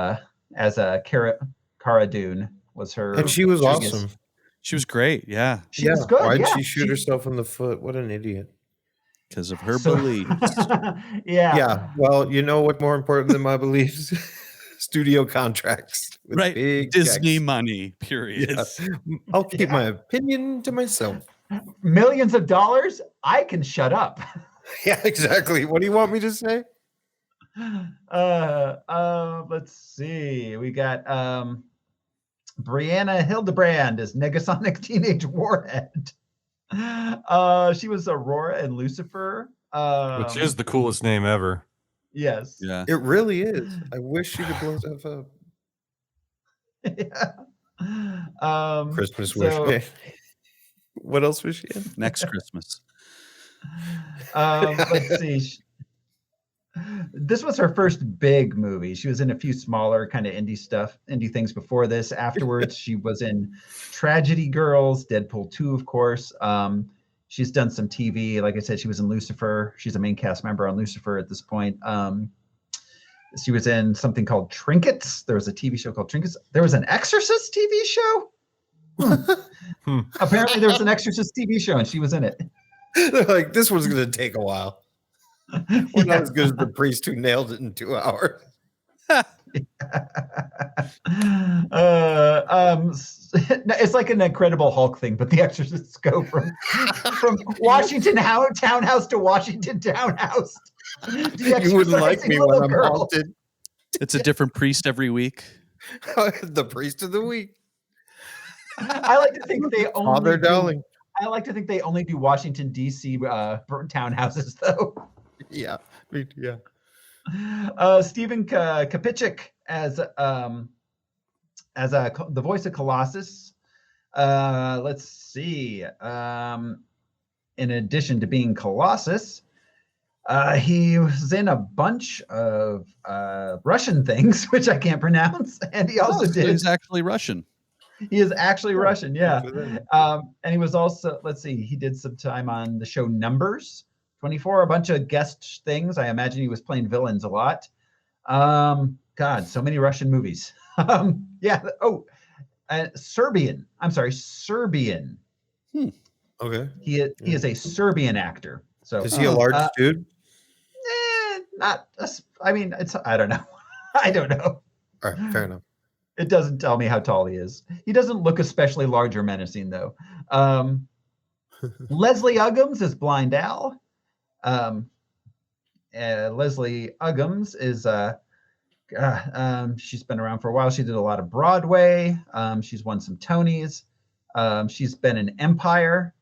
as a Cara Dune was her. And she was awesome. She was great. Yeah. She was good. Why'd she shoot herself in the foot? What an idiot. Because of her beliefs. Yeah. Well, you know what's more important than my beliefs? Studio contracts. Right. Disney money, period. Yeah. I'll keep my opinion to myself. Millions of dollars? I can shut up. Yeah, exactly. What do you want me to say? Let's see. We got Brianna Hildebrand as Negasonic Teenage Warhead. She was Aurora and Lucifer. Which is the coolest name ever. Yes. Yeah. It really is. I wish she could blow stuff up. Yeah. Christmas wish. What else was she in? Next Christmas. Let's see. This was her first big movie. She was in a few smaller kind of indie things before this. Afterwards, she was in Tragedy Girls, Deadpool 2, of course. She's done some TV. Like I said, she was in Lucifer. She's a main cast member on Lucifer at this point. She was in something called Trinkets. There was a TV show called Trinkets. There was an Exorcist TV show. Apparently, there was an Exorcist TV show, and she was in it. They're like, this one's going to take a while. We're not as good as the priest who nailed it in 2 hours. It's like an Incredible Hulk thing, but the Exorcists go from Washington townhouse to Washington townhouse. You wouldn't like me when I'm haunted. It's a different priest every week. The priest of the week. I like to think they only Father Dowling. I like to think they only do Washington D.C. townhouses, though. Yeah, yeah. Stephen Kapichik as the voice of Colossus. Let's see. In addition to being Colossus, he was in a bunch of Russian things, which I can't pronounce, and he also did. He's actually Russian. He is actually Russian, yeah. And he was also, let's see, he did some time on the show Numbers 24, a bunch of guest things. I imagine he was playing villains a lot. God, so many Russian movies. Yeah. Oh, Serbian. I'm sorry, Serbian. Okay. He is a Serbian actor. So is he a large dude? Not. I mean, I don't know. I don't know. All right, fair enough. It doesn't tell me how tall he is. He doesn't look especially large or menacing, though. Leslie Uggams is Blind Al. Leslie Uggams is she's been around for a while. She did a lot of Broadway. She's won some Tonys. She's been in Empire,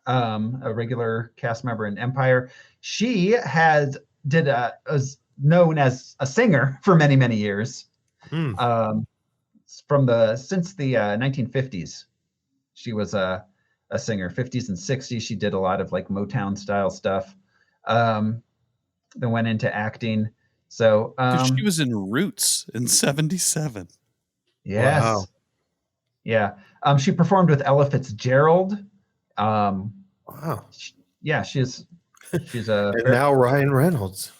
a regular cast member in Empire. She was known as a singer for many, many years. Since the 1950s, she was a singer. 50s and 60s, she did a lot of like Motown style stuff. Then went into acting. So she was in Roots in '77. Yes. Wow. Yeah. She performed with Ella Fitzgerald. Wow. She's a and now Ryan Reynolds.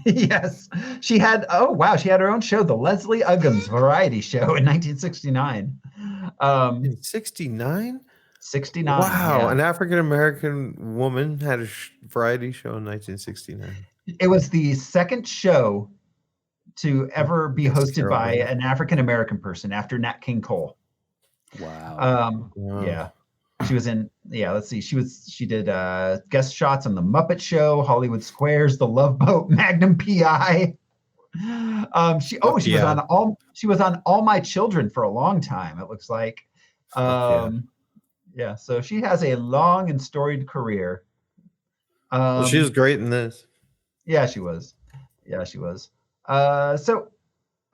Yes. She had her own show, the Leslie Uggams Variety Show in 1969. In 69? 69. Wow. Yeah. An African American woman had a variety show in 1969. It was the second show to ever be hosted by an African American person after Nat King Cole. Wow. Yeah. She was in, let's see. She did guest shots on The Muppet Show, Hollywood Squares, The Love Boat, Magnum PI. She was on All My Children for a long time, it looks like. Yeah, so she has a long and storied career. Well, she was great in this. Yeah, she was. So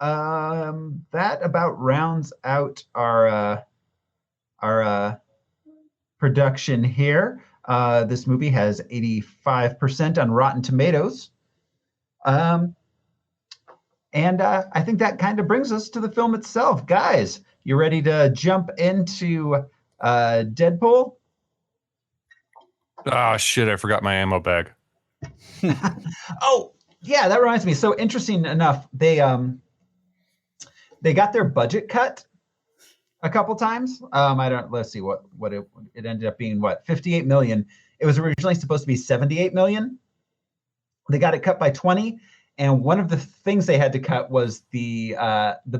that about rounds out our production here. This movie has 85% on Rotten Tomatoes. And I think that kind of brings us to the film itself. Guys, you ready to jump into Deadpool? Oh, shit, I forgot my ammo bag. Oh, yeah, that reminds me. So interesting enough, they got their budget cut a couple times. Let's see what it ended up being, 58 million. It was originally supposed to be 78 million. They got it cut by 20. And one of the things they had to cut was the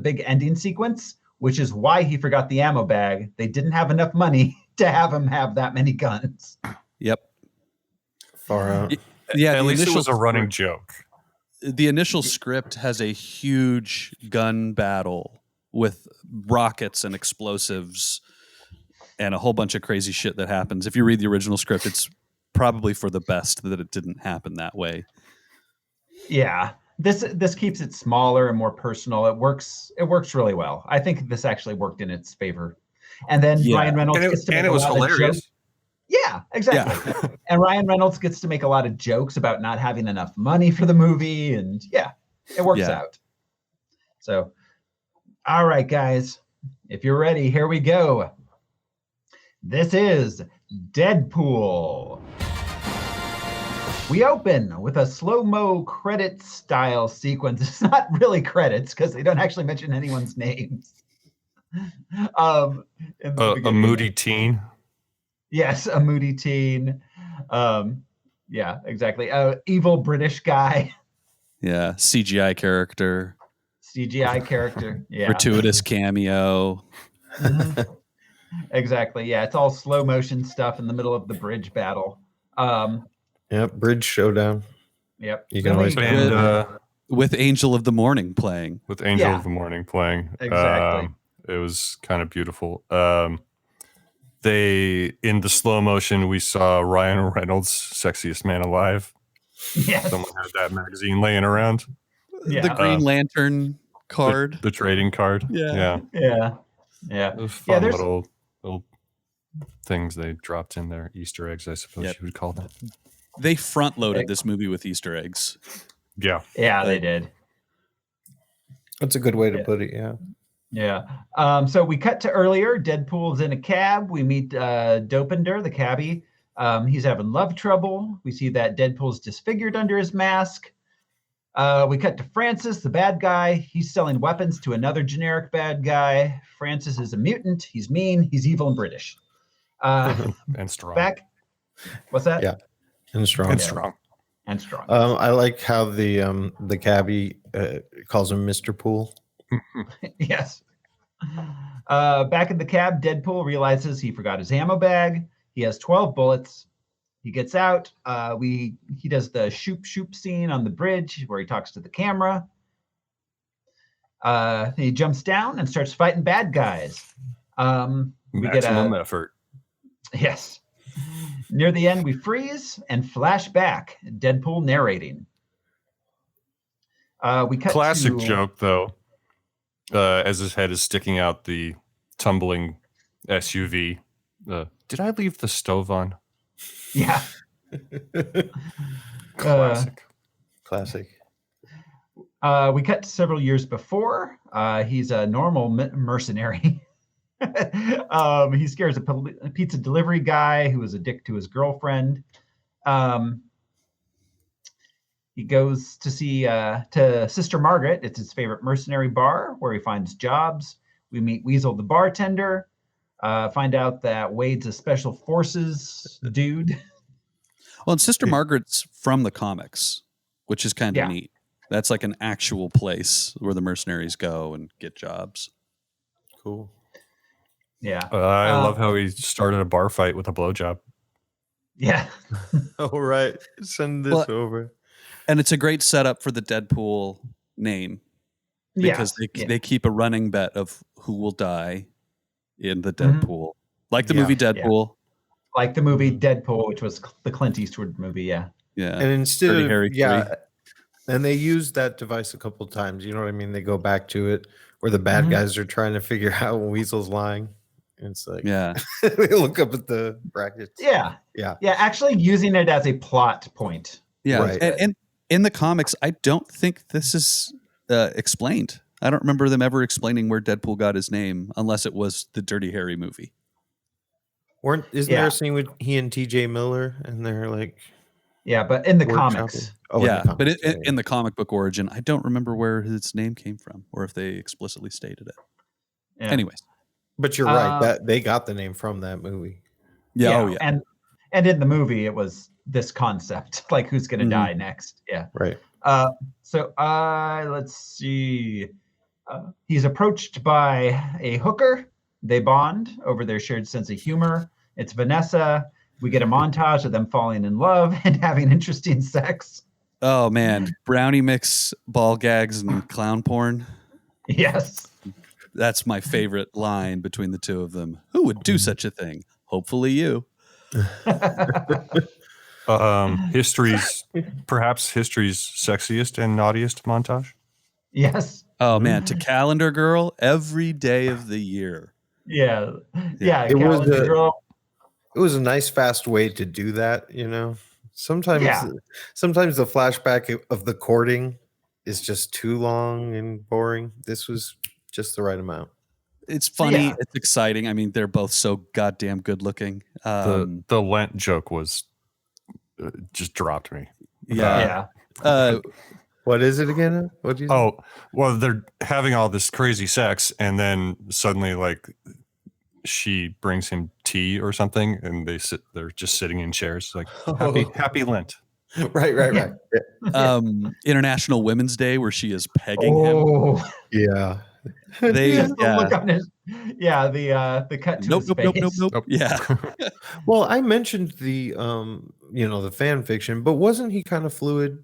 big ending sequence, which is why he forgot the ammo bag. They didn't have enough money to have him have that many guns. Yep. Far out. Yeah, at least it was a running joke. The initial script has a huge gun battle with rockets and explosives and a whole bunch of crazy shit that happens. If you read the original script, it's probably for the best that it didn't happen that way. Yeah. This keeps it smaller and more personal. It works really well. I think this actually worked in its favor. And then Ryan Reynolds gets to make a lot of jokes. Yeah, exactly. Yeah. And Ryan Reynolds gets to make a lot of jokes about not having enough money for the movie, and it works out. So, all right, guys, if you're ready, here we go. This is Deadpool. We open with a slow-mo credit style sequence. It's not really credits because they don't actually mention anyone's names. A moody teen. Yes, a moody teen. Yeah, exactly. Evil British guy. Yeah, CGI character. Yeah. Gratuitous cameo. Mm-hmm. Exactly. Yeah, it's all slow motion stuff in the middle of the bridge battle. Yep, bridge showdown. Yep. You can always with Angel of the Morning playing. With Angel of the Morning playing. Exactly. It was kind of beautiful. They, in the slow motion, we saw Ryan Reynolds, Sexiest Man Alive. Yes. Someone had that magazine laying around. Yeah. The Green Lantern card. The trading card. Yeah. Yeah. Those fun little things they dropped in there. Easter eggs, I suppose you would call them. They front loaded this movie with Easter eggs. Yeah. Yeah, they did. That's a good way to put it. Yeah. Yeah. So we cut to earlier. Deadpool's in a cab. We meet Defendor, the cabbie. He's having love trouble. We see that Deadpool's disfigured under his mask. We cut to Francis, the bad guy. He's selling weapons to another generic bad guy. Francis is a mutant. He's mean. He's evil and British. And strong. What's that? Yeah. And strong. And strong. I like how the cabbie calls him Mr. Pool. Yes. Back in the cab, Deadpool realizes he forgot his ammo bag. He has 12 bullets. He gets out. He does the shoop scene on the bridge where he talks to the camera. He jumps down and starts fighting bad guys. Maximum effort. Yes. Near the end, we freeze and flash back. Deadpool narrating. We cut Classic to, joke, though, as his head is sticking out the tumbling SUV. Did I leave the stove on? Yeah. Classic. We cut to several years before. He's a normal mercenary. He scares a pizza delivery guy who is a dick to his girlfriend. He goes to see to Sister Margaret. It's his favorite mercenary bar where he finds jobs. We meet Weasel the bartender. Find out that Wade's a special forces dude. Well, and Sister Margaret's from the comics, which is kind of neat. That's like an actual place where the mercenaries go and get jobs. Cool. Yeah. I love how he started a bar fight with a blowjob. Yeah. All right. Send this over. And it's a great setup for the Deadpool name because they keep a running bet of who will die in the Deadpool. Like the movie Deadpool. Yeah. Like the movie Deadpool, which was the Clint Eastwood movie. Yeah. Yeah. And instead Dirty of, Harry 3. and they use that device a couple of times. You know what I mean? They go back to it where the bad guys are trying to figure out when Weasel's lying. And it's like, they look up at the brackets. Yeah. Actually using it as a plot point. Yeah. Right. And in the comics, I don't think this is explained. I don't remember them ever explaining where Deadpool got his name unless it was the Dirty Harry movie. Isn't there a scene with he and TJ Miller and they're like... Yeah, but in the comics. Oh, yeah, but in the comic book origin, I don't remember where his name came from or if they explicitly stated it. Yeah. Anyways. But you're right. That they got the name from that movie. Yeah. And in the movie, it was this concept, like who's going to die next. Yeah. Right. So let's see. He's approached by a hooker. They bond over their shared sense of humor. It's Vanessa. We get a montage of them falling in love and having interesting sex. Oh, man. Brownie mix, ball gags, and clown porn. Yes. That's my favorite line between the two of them. Who would do such a thing? Hopefully you. Perhaps history's sexiest and naughtiest montage. Yes. Oh, man. To Calendar Girl, every day of the year. Yeah. It was a nice, fast way to do that, you know? Sometimes the flashback of the courting is just too long and boring. This was just the right amount. It's funny. It's exciting. I mean, they're both so goddamn good looking. The Lent joke was just dropped me. Yeah. What is it again? What do you say? Well, they're having all this crazy sex, and then suddenly, like, she brings him tea or something, and they're just sitting in chairs, like happy Lent. Right. Yeah. International Women's Day, where she is pegging him. Yeah. Look on his, the cut to his face. Nope. Yeah. Well, I mentioned the the fan fiction, but wasn't he kind of fluid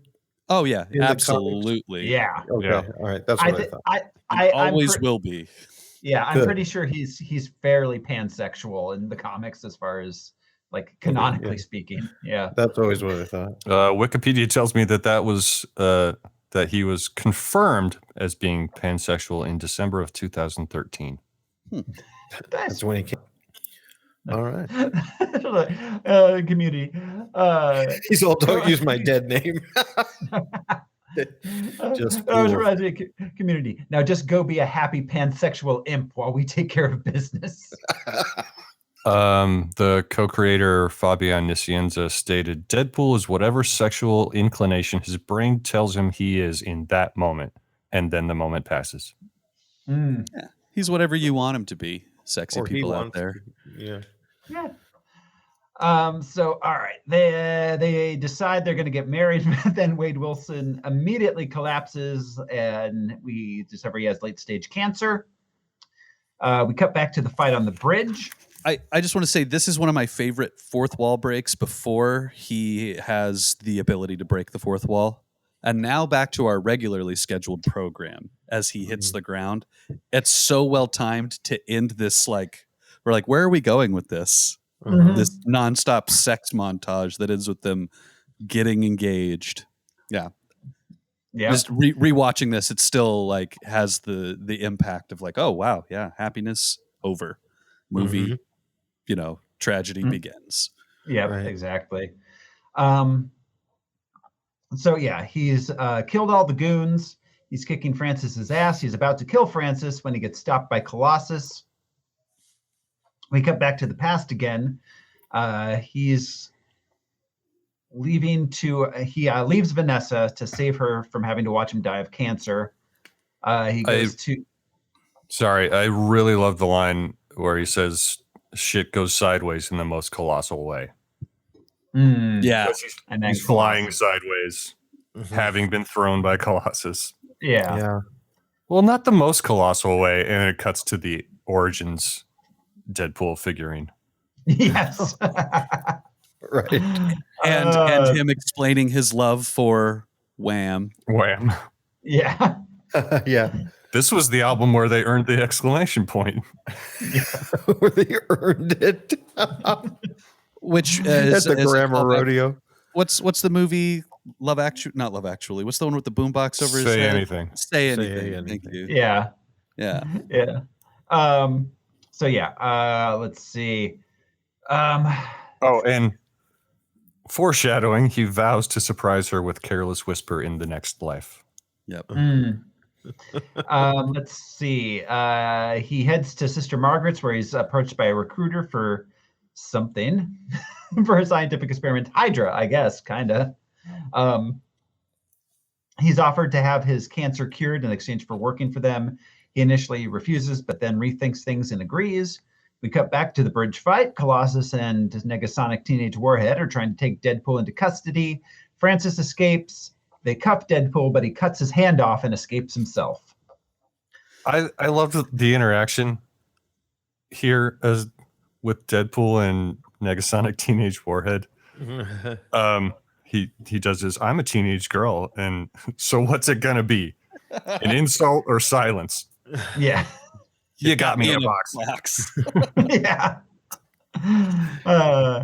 Oh yeah, In the absolutely. Yeah. Okay, Yeah. all right, that's what I thought. And always will be. Yeah, I'm Good. pretty sure he's fairly pansexual in the comics as far as like canonically yeah. speaking. Yeah. That's always what I thought. Wikipedia tells me that was that he was confirmed as being pansexual in December of 2013. That's when he came. All right. Community. He's all, don't use my dead name. Just community. Now just go be a happy pansexual imp while we take care of business. The co-creator Fabian Nicienza stated, Deadpool is whatever sexual inclination his brain tells him he is in that moment, and then the moment passes. Mm. Yeah. He's whatever you want him to be. Sexy Or he people out wants there. Yeah. Yeah. So all right, they decide they're going to get married. Then Wade Wilson immediately collapses, and we discover he has late stage cancer. We cut back to the fight on the bridge. I just want to say this is one of my favorite fourth wall breaks before he has the ability to break the fourth wall. And now back to our regularly scheduled program as he hits the ground. It's so well timed to end this, like, we're like, where are we going with this? This nonstop sex montage that ends with them getting engaged. Yeah. Yeah. Just rewatching this, it still like has the impact of like, oh wow, yeah, happiness over. Movie, tragedy begins. Yeah, Right. exactly. So yeah, he's killed all the goons. He's kicking Francis's ass. He's about to kill Francis when he gets stopped by Colossus. We cut back to the past again. He's leaving he leaves Vanessa to save her from having to watch him die of cancer. He goes to. Sorry, I really love the line where he says, "Shit goes sideways in the most colossal way." Yeah, and then he's flying sideways, having been thrown by Colossus. Yeah. Well, not the most colossal way, and it cuts to the origins Deadpool figurine. Yes. Right. And him explaining his love for Wham. Yeah. Yeah. This was the album where they earned the exclamation point. Where they earned it. Which at the grammar rodeo. What's the movie? Not Love Actually. What's the one with the boombox over his head? Say anything. Say anything. Thank you. Yeah. Yeah. Yeah. So yeah. Let's see. Oh, and foreshadowing, he vows to surprise her with Careless Whisper in the next life. Yep. Let's see. He heads to Sister Margaret's where he's approached by a recruiter for something for a scientific experiment. Hydra, I guess, kind of. He's offered to have his cancer cured in exchange for working for them. He initially refuses, but then rethinks things and agrees. We cut back to the bridge fight. Colossus and Negasonic Teenage Warhead are trying to take Deadpool into custody. Francis escapes. They cuff Deadpool, but he cuts his hand off and escapes himself. I loved the interaction here as with Deadpool and Negasonic Teenage Warhead. He does this, I'm a teenage girl, and so what's it gonna be? An insult or silence? Yeah. You got me in a box. Yeah. Yeah.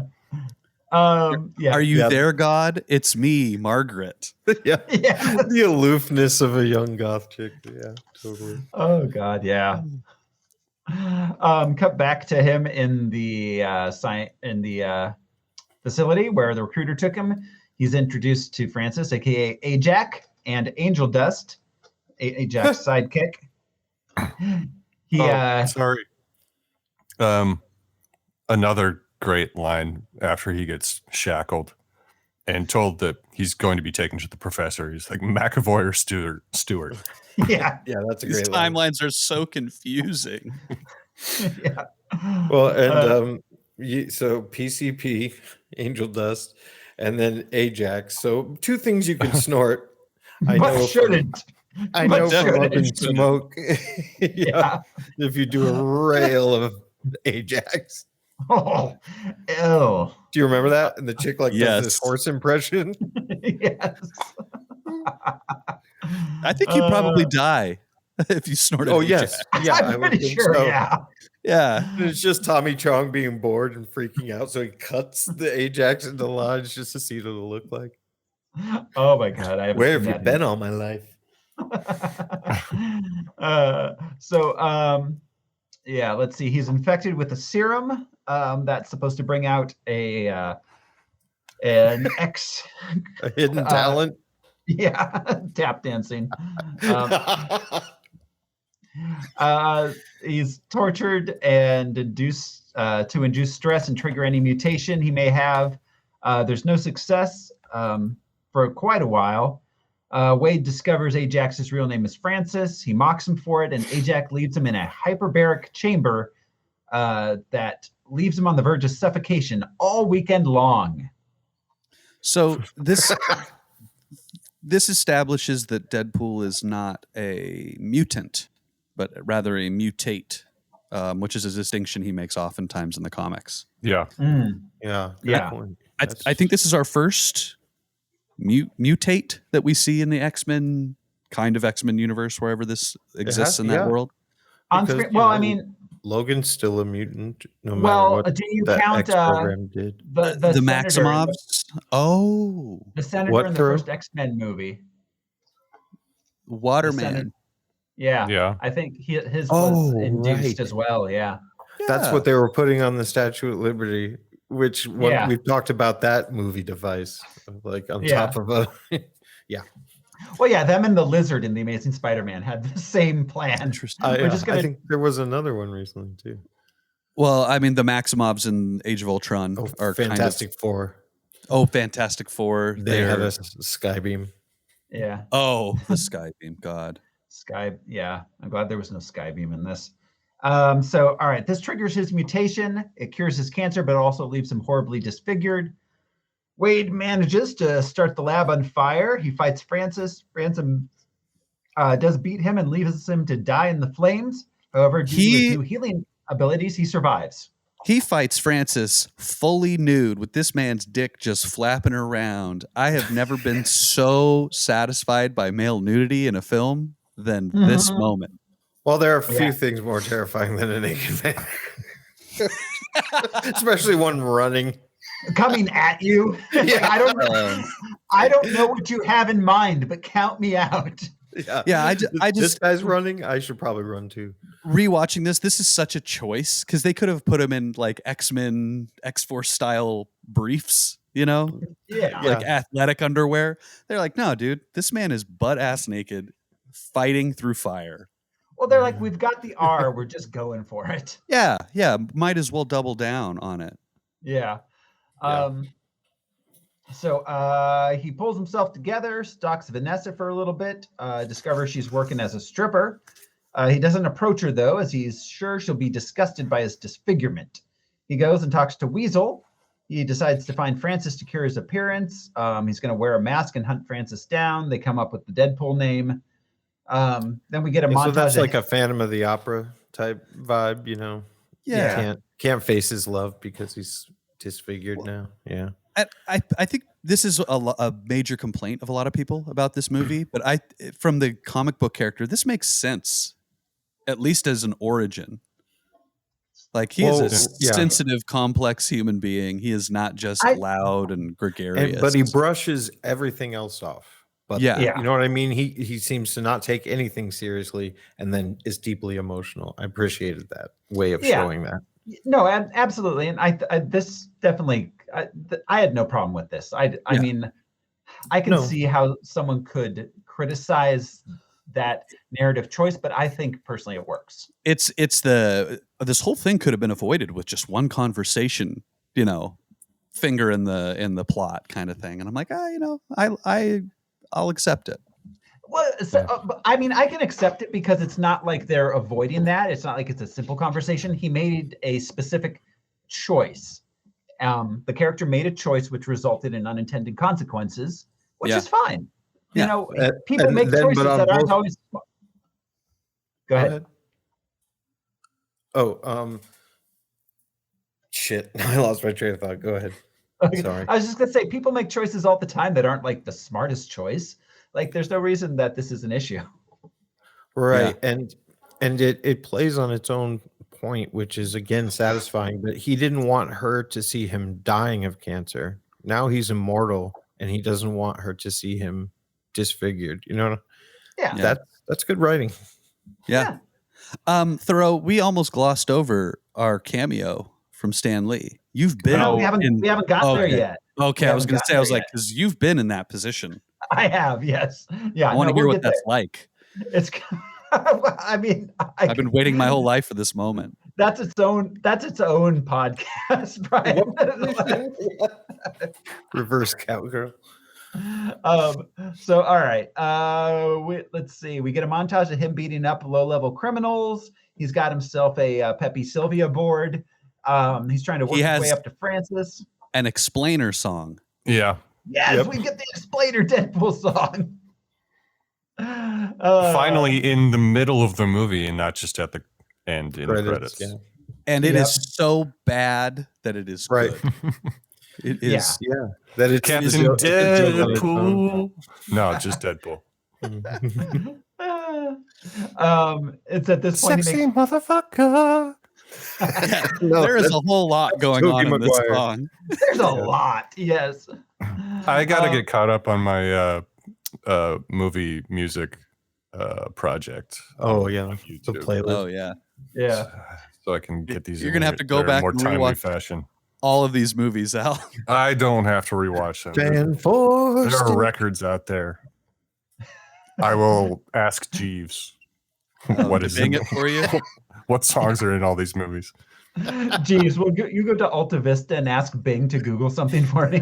Are you there, God? It's me, Margaret. Yeah. Yeah. The aloofness of a young goth chick. Yeah, totally. Oh God, yeah. Cut back to him in the facility where the recruiter took him. He's introduced to Francis, aka Ajax, and Angel Dust, Ajax's sidekick. Sorry. Another great line after he gets shackled and told that he's going to be taken to the professor. He's like, McAvoy or Stewart. Yeah. Yeah, that's a These great line. timelines are so confusing. Yeah. Well, and so PCP, Angel Dust, and then Ajax. So two things you can snort. I But know shouldn't. I But know from Up in shouldn't. Smoke. Yeah. If you do a rail of Ajax. Oh, ew. Do you remember that? And the chick Yes. does this horse impression. Yes. I think you'd probably die if you snorted. Oh, Ajax. yes. Yeah, I'm pretty sure, yeah. Yeah. It's just Tommy Chong being bored and freaking out, so he cuts the Ajax into lines just to see what it'll look like. Oh my God. Where have you been all my life? Yeah, let's see. He's infected with a serum that's supposed to bring out an X. A hidden talent? Yeah, tap dancing. He's tortured and to induce stress and trigger any mutation he may have. There's no success for quite a while. Wade discovers Ajax's real name is Francis. He mocks him for it, and Ajax leaves him in a hyperbaric chamber that leaves him on the verge of suffocation all weekend long. So this establishes that Deadpool is not a mutant, but rather a mutate, which is a distinction he makes oftentimes in the comics. Yeah. Yeah. I think this is our first mutate that we see in the X-Men universe, wherever this exists in that world. On screen, well, I mean, Logan's still a mutant, no matter what. Do you that count X program did. the Maximovs? The senator in the first X-Men movie, Waterman. Yeah. I think his was induced as well. Yeah. That's what they were putting on the Statue of Liberty, which we've talked about that movie device, like on top of a Well, yeah, them and the lizard in the Amazing Spider-Man had the same plan. I think there was another one recently too. Well, I mean, the Maximovs in Age of Ultron are Fantastic Four. Oh, Fantastic Four. They had a Skybeam. Yeah. Oh, the Skybeam. God. Yeah. I'm glad there was no Skybeam in this. So, all right, this triggers his mutation. It cures his cancer, but also leaves him horribly disfigured. Wade manages to start the lab on fire. He fights Francis. Ransom does beat him and leaves him to die in the flames. However, due to his new healing abilities, he survives. He fights Francis fully nude with this man's dick just flapping around. I have never been so satisfied by male nudity in a film than this moment. Well, there are a few things more terrifying than a naked man. Especially one running. Coming at you. Yeah. I don't know what you have in mind, but count me out. Yeah. I just this guy's running. I should probably run too. Rewatching this is such a choice because they could have put him in like X-Men, X-Force style briefs, like athletic underwear. They're like, no, dude, this man is butt ass naked, fighting through fire. Well, they're like, we've got the R, we're just going for it. Yeah, might as well double down on it. Yeah. So he pulls himself together, stalks Vanessa for a little bit, discovers she's working as a stripper. He doesn't approach her, though, as he's sure she'll be disgusted by his disfigurement. He goes and talks to Weasel. He decides to find Francis to cure his appearance. He's going to wear a mask and hunt Francis down. They come up with the Deadpool name. Then we get a montage. So that's like a Phantom of the Opera type vibe, Yeah. Can't face his love because he's disfigured now. Yeah. I think this is a major complaint of a lot of people about this movie, but from the comic book character, this makes sense, at least as an origin. Like he is a sensitive, complex human being. He is not just loud and gregarious. But he brushes everything else off. But yeah, you know what I mean? He seems to not take anything seriously and then is deeply emotional. I appreciated that way of showing that. No, absolutely. And I this definitely, I had no problem with this. I mean, I can see how someone could criticize that narrative choice, but I think personally it works. It's this whole thing could have been avoided with just one conversation, finger in the plot kind of thing. And I'm like, I'll accept it. Well, I mean, I can accept it because it's not like they're avoiding that. It's not like it's a simple conversation. He made a specific choice. The character made a choice which resulted in unintended consequences, which is fine. Yeah. People make choices that aren't always. Go ahead. Oh, shit. I lost my train of thought. Go ahead. Okay. Sorry. I was just going to say, people make choices all the time that aren't like the smartest choice, Like, there's no reason that this is an issue. Right. And it plays on its own point, which is again satisfying. But he didn't want her to see him dying of cancer. Now he's immortal, and he doesn't want her to see him disfigured. You know? Yeah. That's good writing. Yeah. Thoreau, we almost glossed over our cameo from Stan Lee. You've been. No, we haven't got there yet. Okay, I was going to say, I was like, because you've been in that position. I have, yes. Yeah, I want to hear what that's like. It's. I mean, I've been waiting my whole life for this moment. That's its own podcast, Brian. Reverse cowgirl. So all right. Let's see. We get a montage of him beating up low-level criminals. He's got himself a Pepe Sylvia board. He's trying to work his way up to Francis. An explainer song. Yeah. Yes, we get the explainer Deadpool song. Finally in the middle of the movie and not just at the end in the credits. Yeah. And it is so bad that it is good. It is. Yeah. That it's Captain Deadpool. No, just Deadpool. It's at this point. Sexy motherfucker. There is a whole lot going on in this song. There's a lot, yes. I got to get caught up on my movie music project. Oh, yeah. The playlist. Oh, yeah. Yeah. So I can get these. You're going to have to go back more and timely rewatch fashion. All of these movies, Al. I don't have to rewatch them. There are records out there. I will ask Jeeves. What is it for you? What songs are in all these movies? Jeeves, you go to Alta Vista and ask Bing to Google something for me.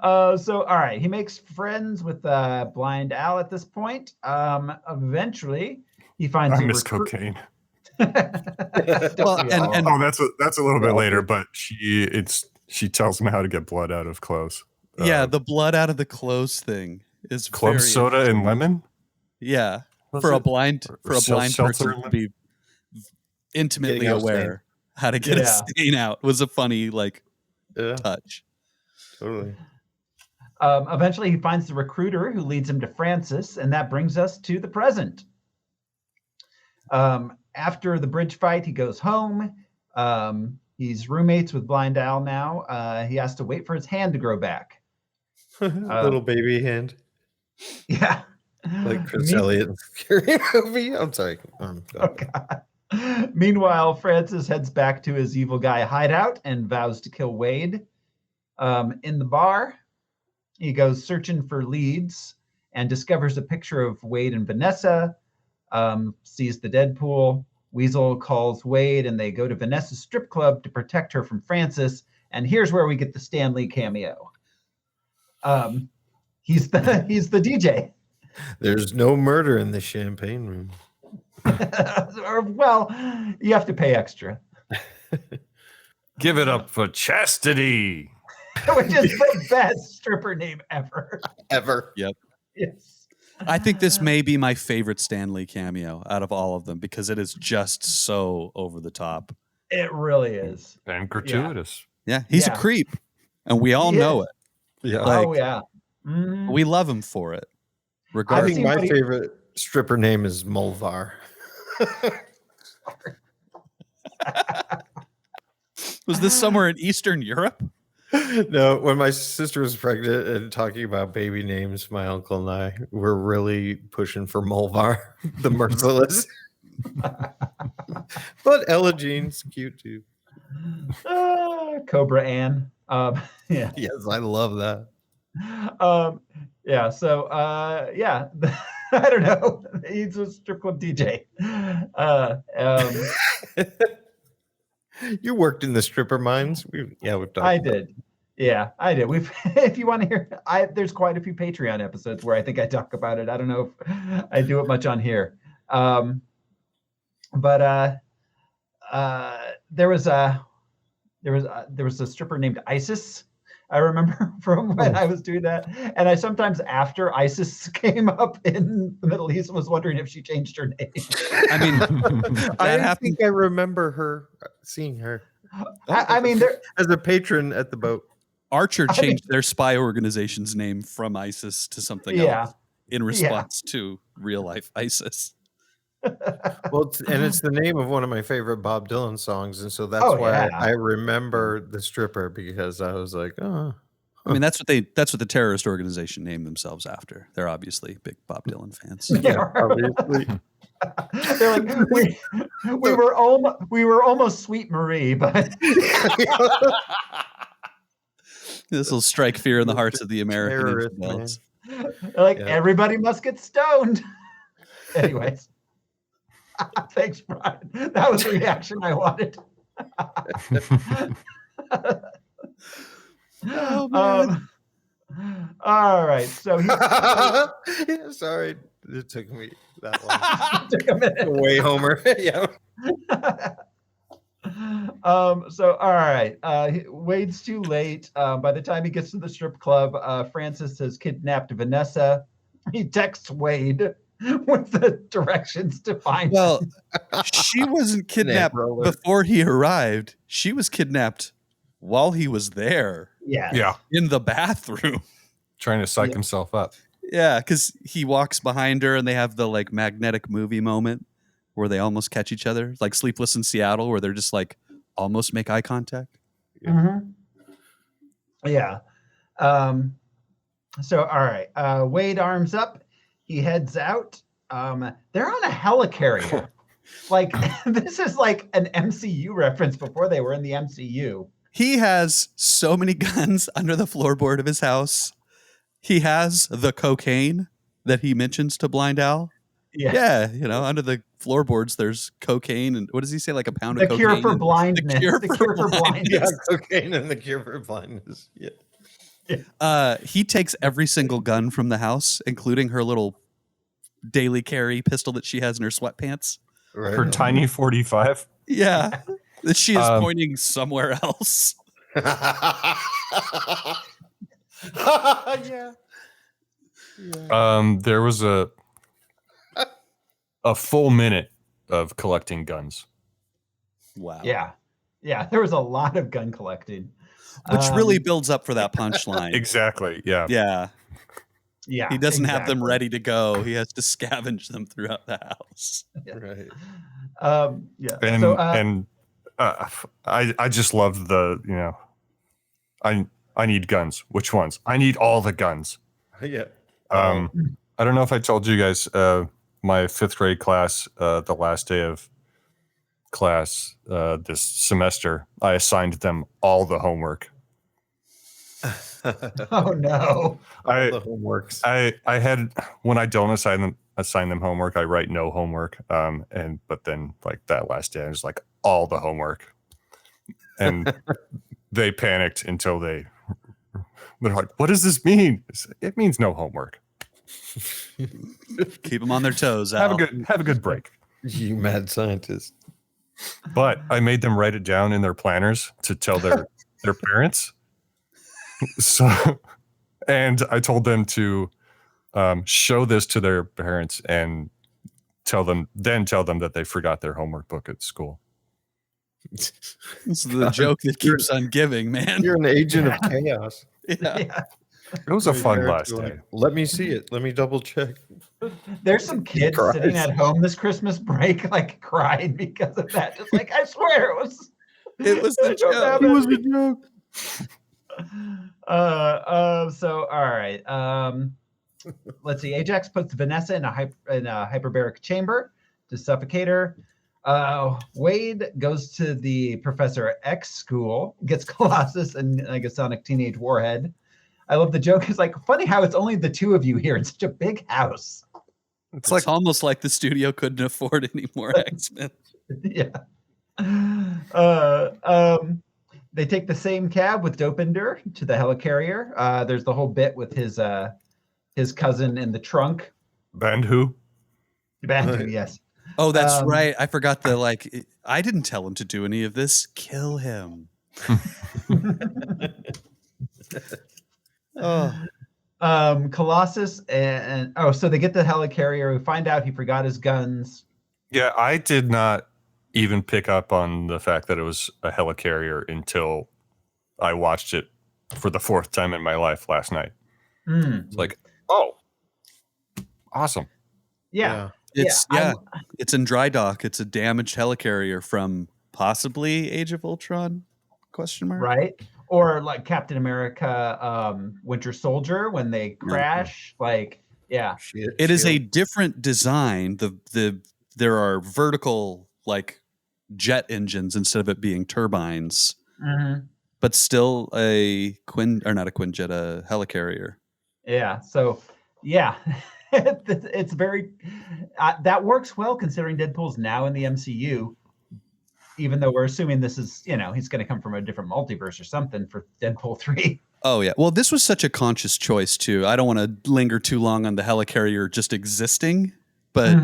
So all right, he makes friends with Blind Al at this point. Eventually, he finds. I miss cocaine. Well, and that's a little bit later, but she tells him how to get blood out of clothes. Yeah, the blood out of the clothes thing is club soda and lemon. Yeah, for a blind person to be intimately aware how to get a stain out was a funny touch. Totally. Eventually, he finds the recruiter who leads him to Francis, and that brings us to the present. After the bridge fight, he goes home. He's roommates with Blind Al now. He has to wait for his hand to grow back. Little baby hand. Yeah. Like Chris Elliott in Scary Movie. I'm sorry. Oh, God. Meanwhile, Francis heads back to his evil guy hideout and vows to kill Wade. In the bar, he goes searching for leads and discovers a picture of Wade and Vanessa. Sees the Deadpool. Weasel calls Wade, and they go to Vanessa's strip club to protect her from Francis. And here's where we get the Stanley cameo. He's the DJ. There's no murder in the champagne room. Well, you have to pay extra. Give it up for Chastity. Which is the best stripper name ever. Yep. Yes. I think this may be my favorite Stanley cameo out of all of them because it is just so over the top. It really is. And gratuitous. Yeah, he's a creep, and we all know it. Yeah. We love him for it. I think my favorite stripper name is Mulvar. Was this somewhere in Eastern Europe? No, when my sister was pregnant and talking about baby names, my uncle and I were really pushing for Mulvar, the merciless. But Ella Jean's cute too. Cobra Ann. Yeah. Yes, I love that. Yeah. So, yeah. I don't know. He's a strip club DJ. You worked in the stripper mines. We've talked. I did. Yeah, I did. If you want to hear, there's quite a few Patreon episodes where I think I talk about it. I don't know if I do it much on here. But there was a stripper named Isis. I remember from when I was doing that, and I sometimes after Isis came up in the Middle East was wondering if she changed her name. I mean, I think I remember seeing her. I mean, there as a patron at the boat. Archer changed their spy organization's name from ISIS to something else in response to real life ISIS. Well, it's the name of one of my favorite Bob Dylan songs, and so that's why I remember the stripper, because I was like, oh. I mean, that's what the terrorist organization named themselves after. They're obviously big Bob Dylan fans. Yeah, obviously. They're like, we were almost Sweet Marie, but this will strike fear in the hearts of the Americans. Like, everybody must get stoned. Anyways. Thanks, Brian. That was the reaction I wanted. Oh, man. All right. So sorry, it took me that long. It took a minute. Way Homer. Yeah. So all right. Wade's too late. By the time he gets to the strip club, Francis has kidnapped Vanessa. He texts Wade with the directions to find her. Well, she wasn't kidnapped before he arrived. She was kidnapped while he was there. Yeah. In the bathroom. Trying to psych himself up. Yeah, because he walks behind her and they have the like magnetic movie moment where they almost catch each other, like Sleepless in Seattle, where they're just like almost make eye contact. Mm-hmm. Yeah. So all right. Wade arms up. He heads out. They're on a helicarrier. Like, this is like an MCU reference before they were in the MCU. He has so many guns under the floorboard of his house. He has the cocaine that he mentions to Blind Al. Yeah, under the floorboards, there's cocaine. And what does he say? Like a pound of cocaine? The cure for blindness. The cure for blindness. Yeah, cocaine and the cure for blindness. Yeah. He takes every single gun from the house, including her little daily carry pistol that she has in her sweatpants. Right. Her tiny 45. Yeah. That she is pointing somewhere else. Yeah. There was a full minute of collecting guns. Wow. Yeah. There was a lot of gun collecting. Which really builds up for that punchline. Exactly. Yeah. Yeah. Yeah. He doesn't have them ready to go. He has to scavenge them throughout the house. Right. And I just love the, I need guns. Which ones? I need all the guns. Yeah. I don't know if I told you guys, my 5th grade class, the last day of class this semester, I assigned them all the homework. Oh no! All the homeworks. I had, when I don't assign them homework, I write no homework. But then like that last day, I was like all the homework, and they panicked until they're like, "What does this mean?" It means no homework. Keep them on their toes. Al. Have a good break. You mad scientist. But I made them write it down in their planners to tell their parents. So, and I told them to show this to their parents and tell them that they forgot their homework book at school. This is the joke that keeps on giving, man. You're an agent of chaos. Yeah. It was a fun last day. Let me see it. Let me double check. There's some kids sitting at home this Christmas break, like crying because of that. Just like, I swear it was a joke. It was a joke. So all right. Let's see. Ajax puts Vanessa in a hyperbaric chamber to suffocate her. Wade goes to the Professor X school, gets Colossus and like a Sonic Teenage Warhead. I love the joke. It's like funny how it's only the two of you here in such a big house. It's like almost like the studio couldn't afford any more X-Men. Yeah. They take the same cab with Defendor to the helicarrier. There's the whole bit with his cousin in the trunk. Bandu, yes. Oh, that's right. I forgot I didn't tell him to do any of this. Kill him. Colossus so they get the helicarrier. We find out he forgot his guns. Yeah, I did not even pick up on the fact that it was a helicarrier until I watched it for the fourth time in my life last night. It's like, oh, awesome. Yeah. It's in dry dock. It's a damaged helicarrier from possibly Age of Ultron? Question mark. Right. Or like Captain America, Winter Soldier when they crash. Like, yeah. It is a different design. There are vertical like jet engines instead of it being turbines, but still a helicarrier. Yeah. So, yeah, it's very that works well considering Deadpool's now in the MCU. Even though we're assuming this is, he's going to come from a different multiverse or something for Deadpool 3. Oh, yeah. Well, this was such a conscious choice, too. I don't want to linger too long on the helicarrier just existing, but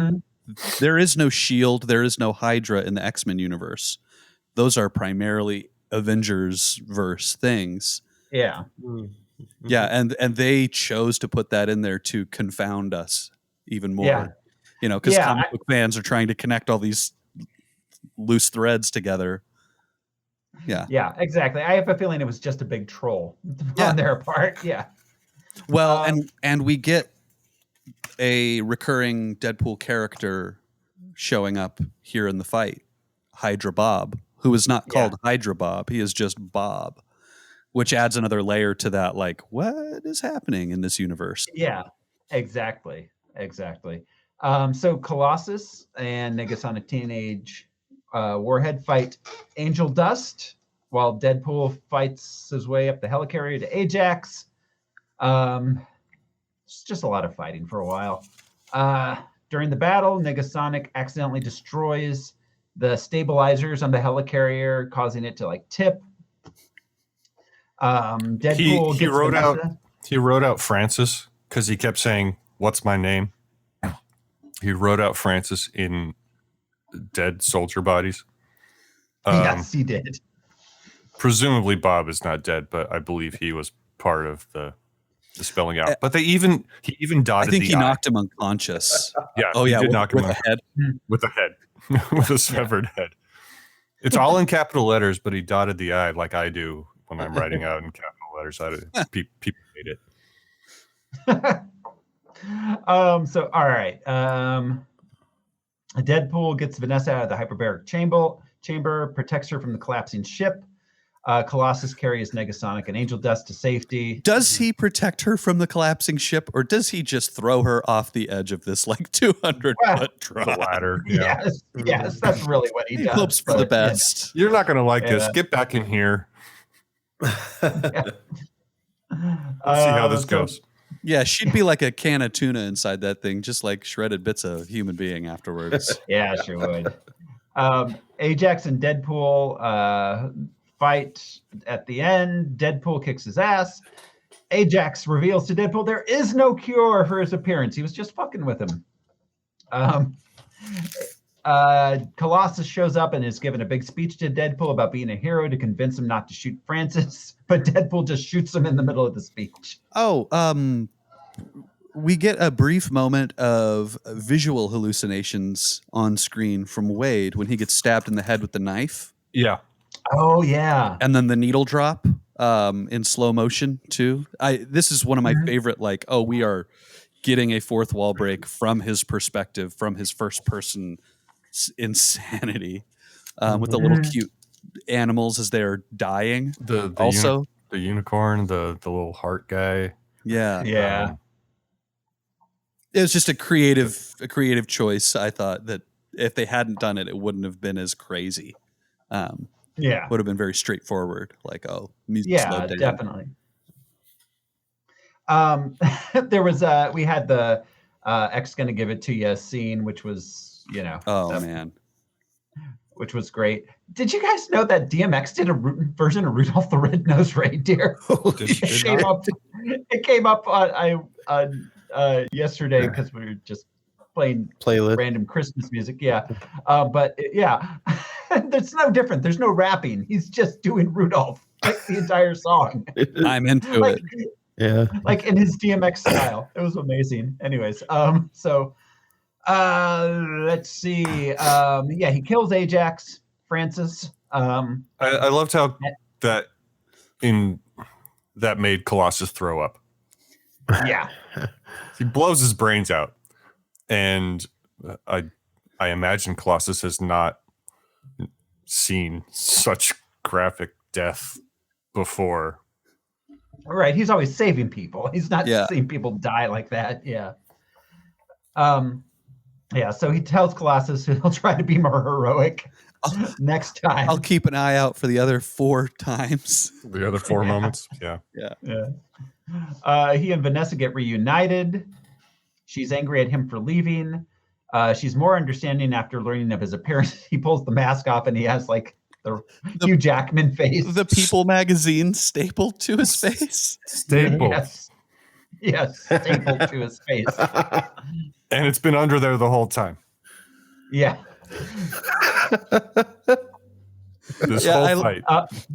there is no S.H.I.E.L.D., there is no Hydra in the X-Men universe. Those are primarily Avengers verse things. Yeah. Yeah, and they chose to put that in there to confound us even more. Yeah. Because comic book fans are trying to connect all these loose threads together. Yeah, exactly. I have a feeling it was just a big troll on their part. Yeah. Well, and we get a recurring Deadpool character showing up here in the fight, Hydra Bob, who is not called Hydra Bob. He is just Bob, which adds another layer to that. Like, what is happening in this universe? Yeah, exactly. So Colossus and Negasonic Teenage Warhead fight Angel Dust while Deadpool fights his way up the helicarrier to Ajax. It's just a lot of fighting for a while. During the battle, Negasonic accidentally destroys the stabilizers on the helicarrier, causing it to tip. Deadpool he wrote out Francis because he kept saying, "What's my name?" He wrote out Francis in dead soldier bodies. Yes, he did. Presumably Bob is not dead, but I believe he was part of the spelling out. But he even dotted. I think the he I. knocked him unconscious. Yeah. Oh yeah, did knock him with a head. With a head, with a severed head. It's all in capital letters, but he dotted the I like I do when I'm writing out in capital letters. People hate it. So all right. Deadpool gets Vanessa out of the hyperbaric chamber, protects her from the collapsing ship. Colossus carries Negasonic and Angel Dust to safety. Does he protect her from the collapsing ship, or does he just throw her off the edge of this 200-foot drop? The ladder. Yeah. Yes, that's really what he does. Hopes for the best. You're not going to like this. Get back in here. Let's see how this goes. Yeah, she'd be like a can of tuna inside that thing, just like shredded bits of human being afterwards. Yeah, sure would. Ajax and Deadpool fight at the end. Deadpool kicks his ass. Ajax reveals to Deadpool there is no cure for his appearance. He was just fucking with him. Colossus shows up and is given a big speech to Deadpool about being a hero to convince him not to shoot Francis, but Deadpool just shoots him in the middle of the speech. We get a brief moment of visual hallucinations on screen from Wade when he gets stabbed in the head with the knife. Yeah. Oh, yeah. And then the needle drop in slow motion, too. This is one of my favorite, we are getting a fourth wall break from his perspective, from his first person insanity, with the little cute animals as they're dying. The unicorn, the little heart guy. Yeah. It was just a creative choice. I thought that if they hadn't done it, it wouldn't have been as crazy. Would have been very straightforward. Music slowed down. Definitely. There was we had the X gonna give it to you scene, which was man, which was great. Did you guys know that DMX did a version of Rudolph the Red-Nosed Reindeer? It came up on yesterday because we were just playing random Christmas music. Yeah. But there's no different. There's no rapping. He's just doing Rudolph the entire song. I'm into it. Yeah. In his DMX style. It was amazing. Anyways, let's see. He kills Ajax, Francis. I loved how that in that made Colossus throw up. Yeah. He blows his brains out. And I imagine Colossus has not seen such graphic death before. Right. He's always saving people. He's not Yeah. seeing people die like that. Yeah. Yeah. So he tells Colossus he'll try to be more heroic next time. I'll keep an eye out for the other 4 times. The other 4 moments. Yeah. Yeah. He and Vanessa get reunited. She's angry at him for leaving. She's more understanding after learning of his appearance. He pulls the mask off and he has like the Hugh Jackman face. The People magazine stapled to his face. Stapled. Yes, stapled to his face. And it's been under there the whole time. Yeah. This whole fight.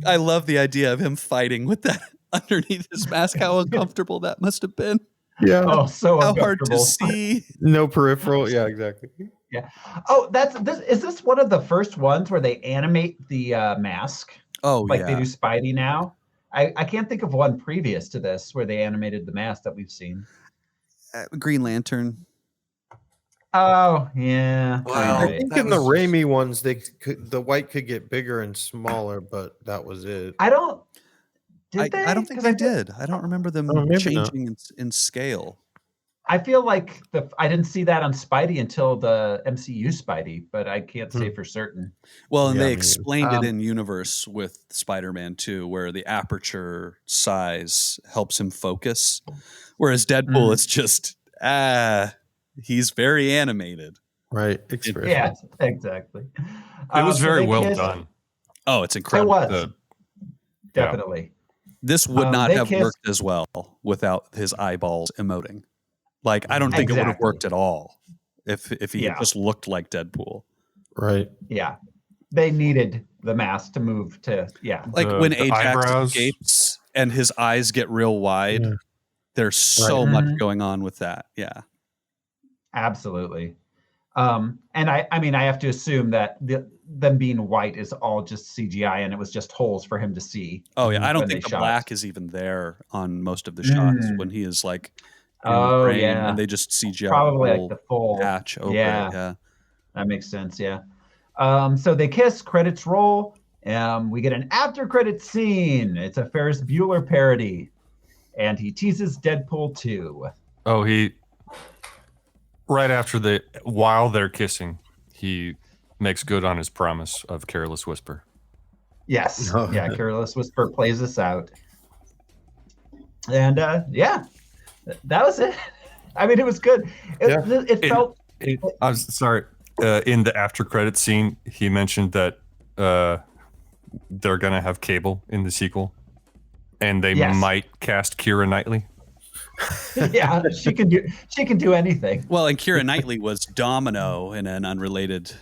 I love the idea of him fighting with that underneath his mask. How uncomfortable that must have been. Yeah. Oh, so how hard to uncomfortable. see. No peripheral. Yeah, exactly. Yeah. Oh, is this one of the first ones where they animate the mask? Oh, like yeah. they do Spidey now? I can't think of one previous to this where they animated the mask that we've seen. Green Lantern. Oh, yeah. Well, I think in the Raimi ones, the white could get bigger and smaller, but that was it. I don't. I don't think they did. I don't remember them changing in scale. I feel like I didn't see that on Spidey until the MCU Spidey, but I can't say for certain. Well, and they explained it in universe with Spider-Man 2, where the aperture size helps him focus. Whereas Deadpool, it's just, he's very animated. Right. Yeah, exactly. It was very well kissed. done. Oh, it's incredible. It was. Definitely. This would not they have kissed. worked as well without his eyeballs emoting. Like, I don't think it would have worked at all if he just looked like Deadpool. Right. Yeah. They needed the mask to move to, Like when Ajax escapes and his eyes get real wide, there's so much going on with that. Yeah. Absolutely. And I mean, I have to assume that them being white is all just CGI and it was just holes for him to see. Oh, yeah. I don't think the black is even there on most of the shots when he is like, and they just CGI probably like the full patch over it. Yeah, that makes sense. Yeah. So they kiss, credits roll. We get an after credit scene. It's a Ferris Bueller parody, and he teases Deadpool 2. Oh, right after while they're kissing, he makes good on his promise of Careless Whisper. Yes. Yeah. Careless Whisper plays this out, and that was it. I mean, it was good. It felt. I'm sorry. In the after credit scene, he mentioned that they're gonna have Cable in the sequel, and they might cast Keira Knightley. Yeah, she can do anything. Well, and Keira Knightley was Domino in an unrelated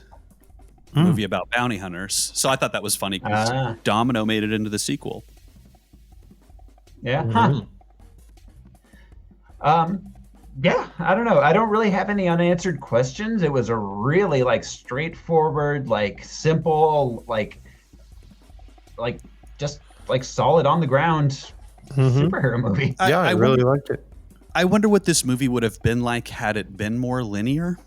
movie about bounty hunters, so I thought that was funny because Domino made it into the sequel. Yeah. Yeah, I don't know. I don't really have any unanswered questions. It was a really straightforward, simple, just solid on the ground superhero movie. I really liked it. I wonder what this movie would have been like had it been more linear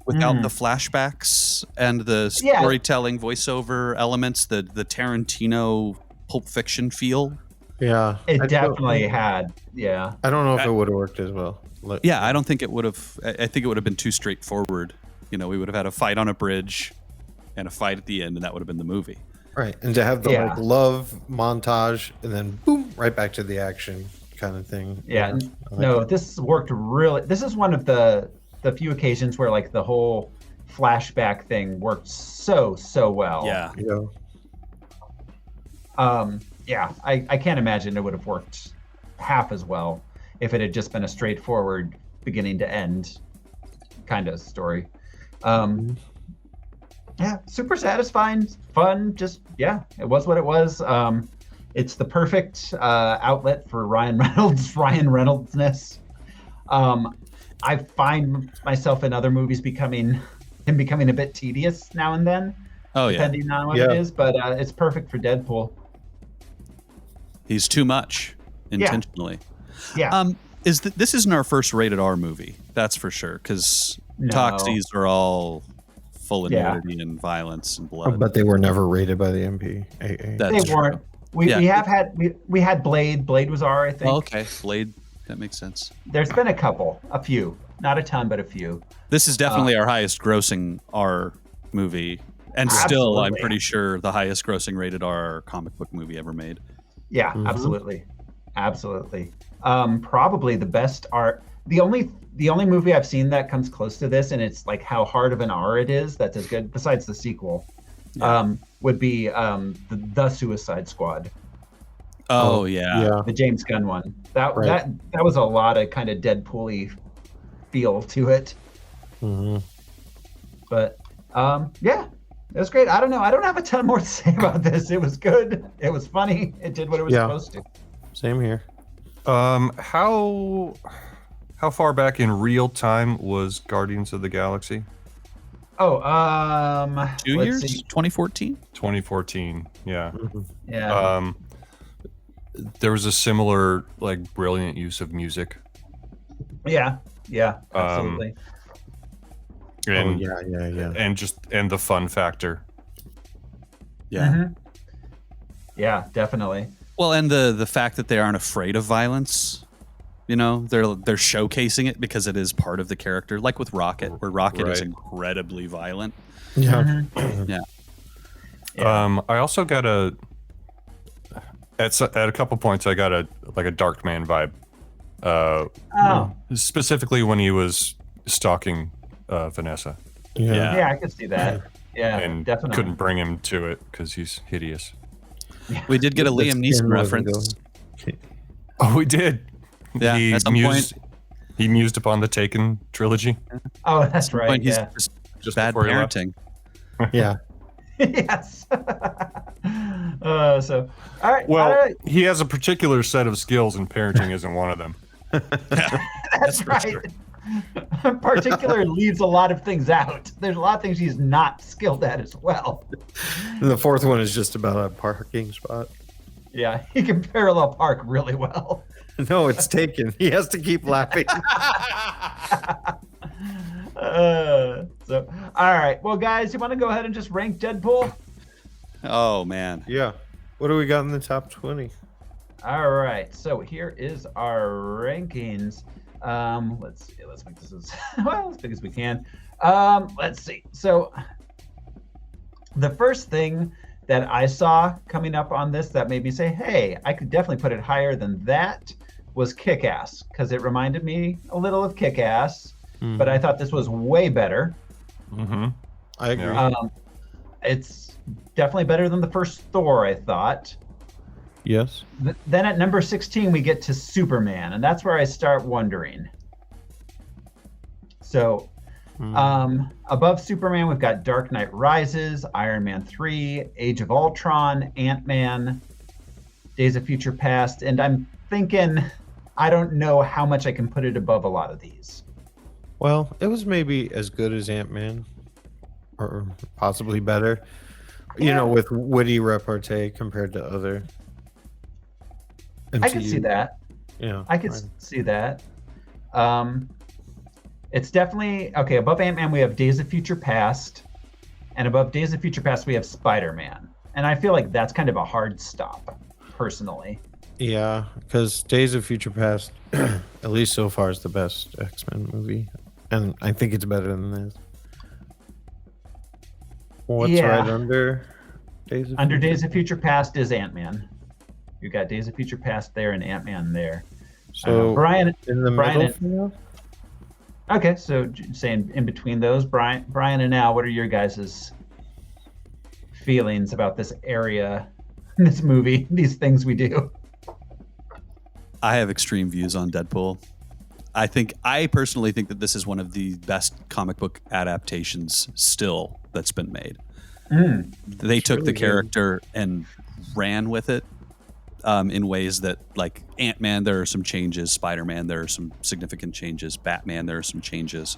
without the flashbacks and the storytelling voiceover elements, the Tarantino Pulp Fiction feel. Yeah. It definitely had. Yeah. I don't know if it would have worked as well. I don't think it would have. I think it would have been too straightforward. We would have had a fight on a bridge and a fight at the end, and that would have been the movie. Right. And to have the love montage and then boom, right back to the action kind of thing. Yeah. This worked really. This is one of the few occasions where the whole flashback thing worked so well. Yeah. Yeah. I can't imagine it would have worked half as well if it had just been a straightforward beginning to end kind of story. Yeah, super satisfying, fun. Just it was what it was. It's the perfect outlet for Ryan Reynolds-ness. I find myself in other movies becoming a bit tedious now and then. Oh yeah, depending on what it is, but it's perfect for Deadpool. He's too much intentionally. Yeah. This isn't our first rated R movie, that's for sure, because No. Toxies are all full of nudity and violence and blood. But they were never rated by the MPAA. That's They weren't. We had Blade. Blade was R, I think. Oh, okay, Blade. That makes sense. There's been a few, not a ton, but a few. This is definitely our highest grossing R movie, and still, I'm Absolutely. pretty sure the highest grossing rated R comic book movie ever made. Yeah, absolutely. Probably the best art. The only movie I've seen that comes close to this, and it's like how hard of an R it is. That's as good, besides the sequel. Would be the Suicide Squad. Oh yeah, the James Gunn one. That was a lot of kind of Deadpool-y feel to it. Mm-hmm. But yeah, it was great. I don't know. I don't have a ton more to say about this. It was good. It was funny. It did what it was supposed to. Same here. How far back in real time was Guardians of the Galaxy? Oh, 2 years? 2014? 2014, yeah. Yeah. There was a similar, like, brilliant use of music. Yeah, absolutely. And, yeah. And the fun factor. Yeah. Mm-hmm. Yeah, definitely. Well, and the fact that they aren't afraid of violence, you know, they're showcasing it because it is part of the character, like with Rocket, where Rocket is incredibly violent. Yeah. Yeah. I also got at a couple points I got a Darkman vibe. Specifically when he was stalking Vanessa. Yeah, I could see that. Yeah, and definitely. couldn't bring him to it because he's hideous. We did get a Liam Neeson reference. Oh, we did. Yeah, he at some point. He mused upon the Taken trilogy. Oh, that's right. He's Yeah. just bad parenting. Yeah. Yes. So, all right. Well, he has a particular set of skills, and parenting isn't one of them. That's right. Particular leaves a lot of things out. There's a lot of things he's not skilled at as well. And the fourth one is just about a parking spot. Yeah, he can parallel park really well. No, it's taken. He has to keep laughing. So, all right. Well, guys, you want to go ahead and just rank Deadpool? Oh, man. Yeah. What do we got in the top 20? All right. So here is our rankings. Let's see. Let's make this as big as we can. Let's see. So the first thing that I saw coming up on this that made me say, hey, I could definitely put it higher than that was Kick-Ass, because it reminded me a little of Kick-Ass, but I thought this was way better. Mm-hmm. I agree. It's definitely better than the first Thor, I thought. Yes. Then at number 16, we get to Superman, and that's where I start wondering. So above Superman, we've got Dark Knight Rises, Iron Man 3, Age of Ultron, Ant-Man, Days of Future Past, and I'm thinking, I don't know how much I can put it above a lot of these. Well, it was maybe as good as Ant-Man, or possibly better. You know, with witty repartee compared to other MCU. I can see that. Yeah, I could see that. It's definitely okay. Above Ant-Man, we have Days of Future Past, and above Days of Future Past, we have Spider-Man. And I feel like that's kind of a hard stop, personally. Yeah, because Days of Future Past, at least so far, is the best X-Men movie, and I think it's better than this. What's right under Days of Under Future Days of Future Past is Ant-Man. You got Days of Future Past there and Ant-Man there. So Brian, in the middle. Field? Okay, so saying in between those, Brian and Al, what are your guys' feelings about this area, this movie, these things we do? I have extreme views on Deadpool. I personally think that this is one of the best comic book adaptations still that's been made. They took really the character and ran with it in ways that, like Ant-Man, there are some changes. Spider-Man, there are some significant changes. Batman, there are some changes.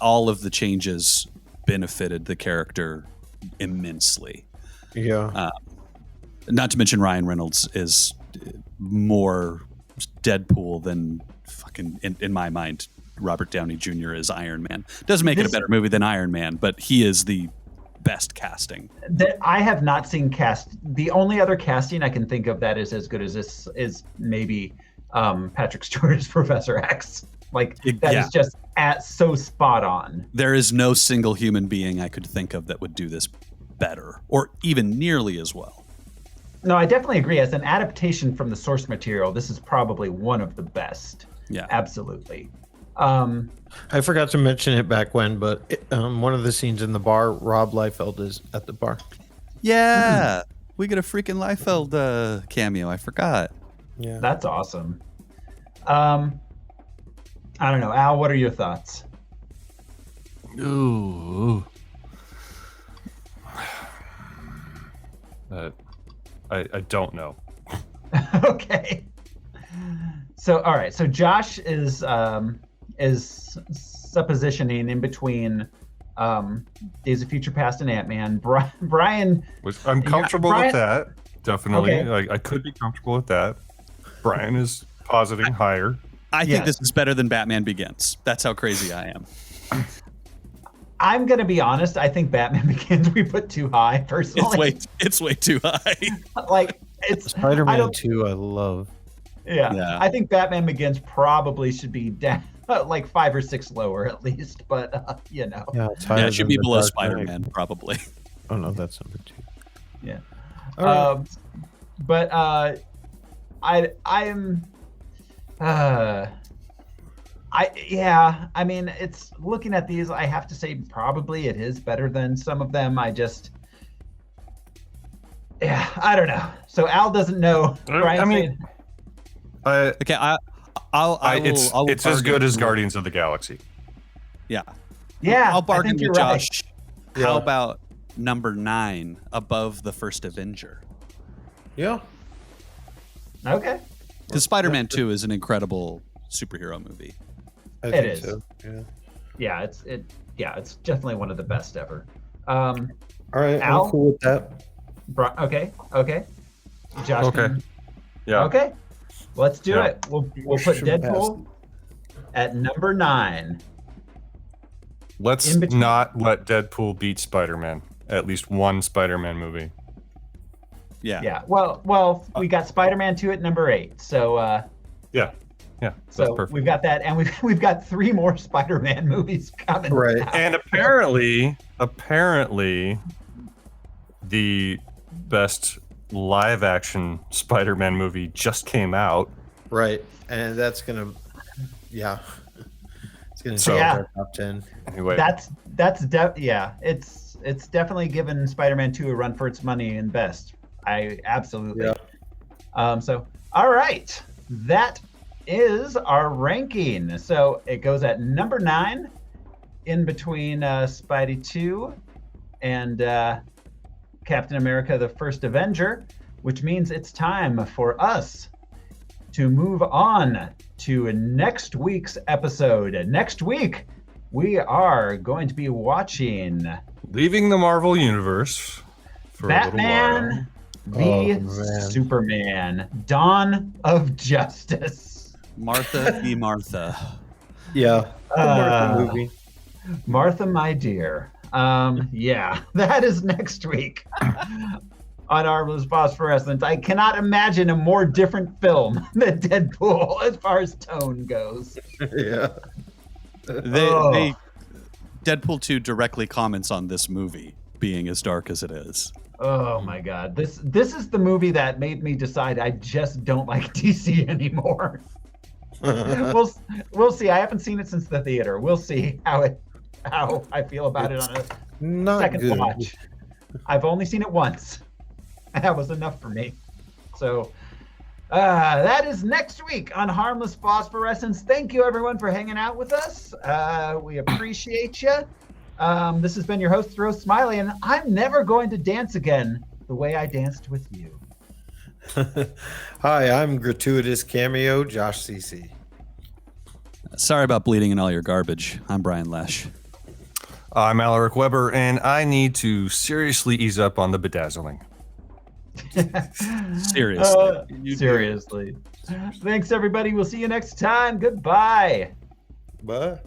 All of the changes benefited the character immensely. Yeah. Not to mention Ryan Reynolds is more Deadpool than fucking, in my mind, Robert Downey Jr. is Iron Man. Doesn't make it a better movie than Iron Man, but he is the best casting. That I have not seen cast. The only other casting I can think of that is as good as this is maybe Patrick Stewart as Professor X. Like that is just so spot on. There is no single human being I could think of that would do this better or even nearly as well. No, I definitely agree. As an adaptation from the source material, this is probably one of the best. Yeah, absolutely. I forgot to mention it back when, but one of the scenes in the bar, Rob Liefeld is at the bar. Yeah, we get a freaking Liefeld cameo. I forgot. Yeah, that's awesome. I don't know, Al. What are your thoughts? Ooh. I don't know. Okay. So all right. So Josh is suppositioning in between Days of Future Past and Ant-Man. Brian. I'm comfortable with that. Definitely. Okay. I could be comfortable with that. Brian is positing higher. I think this is better than Batman Begins. That's how crazy I am. I'm gonna be honest. I think Batman Begins we put too high. Personally, it's way too high. Like it's Spider-Man 2. I love. Yeah, I think Batman Begins probably should be down, like 5 or 6 lower at least. But you know, it should be below Spider-Man probably. Oh no, that's number 2. Yeah. Right. But I'm. I mean, it's looking at these, I have to say probably it is better than some of them. I don't know. So Al doesn't know. Brian, it's as good as Guardians of the Galaxy. Yeah. Yeah. I'll bargain with Josh. Right. How about number 9 above the first Avenger? Yeah. Okay. Because Spider-Man 2 is an incredible superhero movie. It is. So. Yeah, it's definitely one of the best ever. All right, Al? I'm cool with that. Okay. Josh. Okay. Yeah. Okay. Let's do it. We'll put Deadpool at number 9. Let's not let Deadpool beat Spider-Man. At least one Spider-Man movie. Yeah. Well, we got Spider-Man 2 at number 8. So yeah. So perfect. We've got that, and we've got 3 more Spider-Man movies coming. Right. out. And apparently, the best live-action Spider-Man movie just came out. Right, and that's gonna, it's gonna So, take our top 10. Anyway, it's definitely given Spider-Man 2 a run for its money in best. I absolutely. Yeah. So all right, that is our ranking. So it goes at number 9, in between Spidey 2 and Captain America: The First Avenger, which means it's time for us to move on to next week's episode. Next week, we are going to be watching leaving the Marvel Universe for Batman v Superman: Dawn of Justice. Martha v. Martha. Yeah. Martha movie. Martha, my dear. That is next week on Harmless Phosphorescence. I cannot imagine a more different film than Deadpool as far as tone goes. Yeah. Deadpool 2 directly comments on this movie being as dark as it is. Oh my God. This is the movie that made me decide I just don't like DC anymore. We'll see. I haven't seen it since the theater. We'll see how I feel about it on a second watch. I've only seen it once. That was enough for me. So that is next week on Harmless Phosphorescence. Thank you everyone for hanging out with us. We appreciate you. This has been your host, Rose Smiley, and I'm never going to dance again the way I danced with you. Hi, I'm Gratuitous Cameo, Josh CC. Sorry about bleeding in all your garbage. I'm Brian Lesh. I'm Alaric Weber, and I need to seriously ease up on the bedazzling. Seriously. Seriously. Thanks, everybody. We'll see you next time. Goodbye. Bye.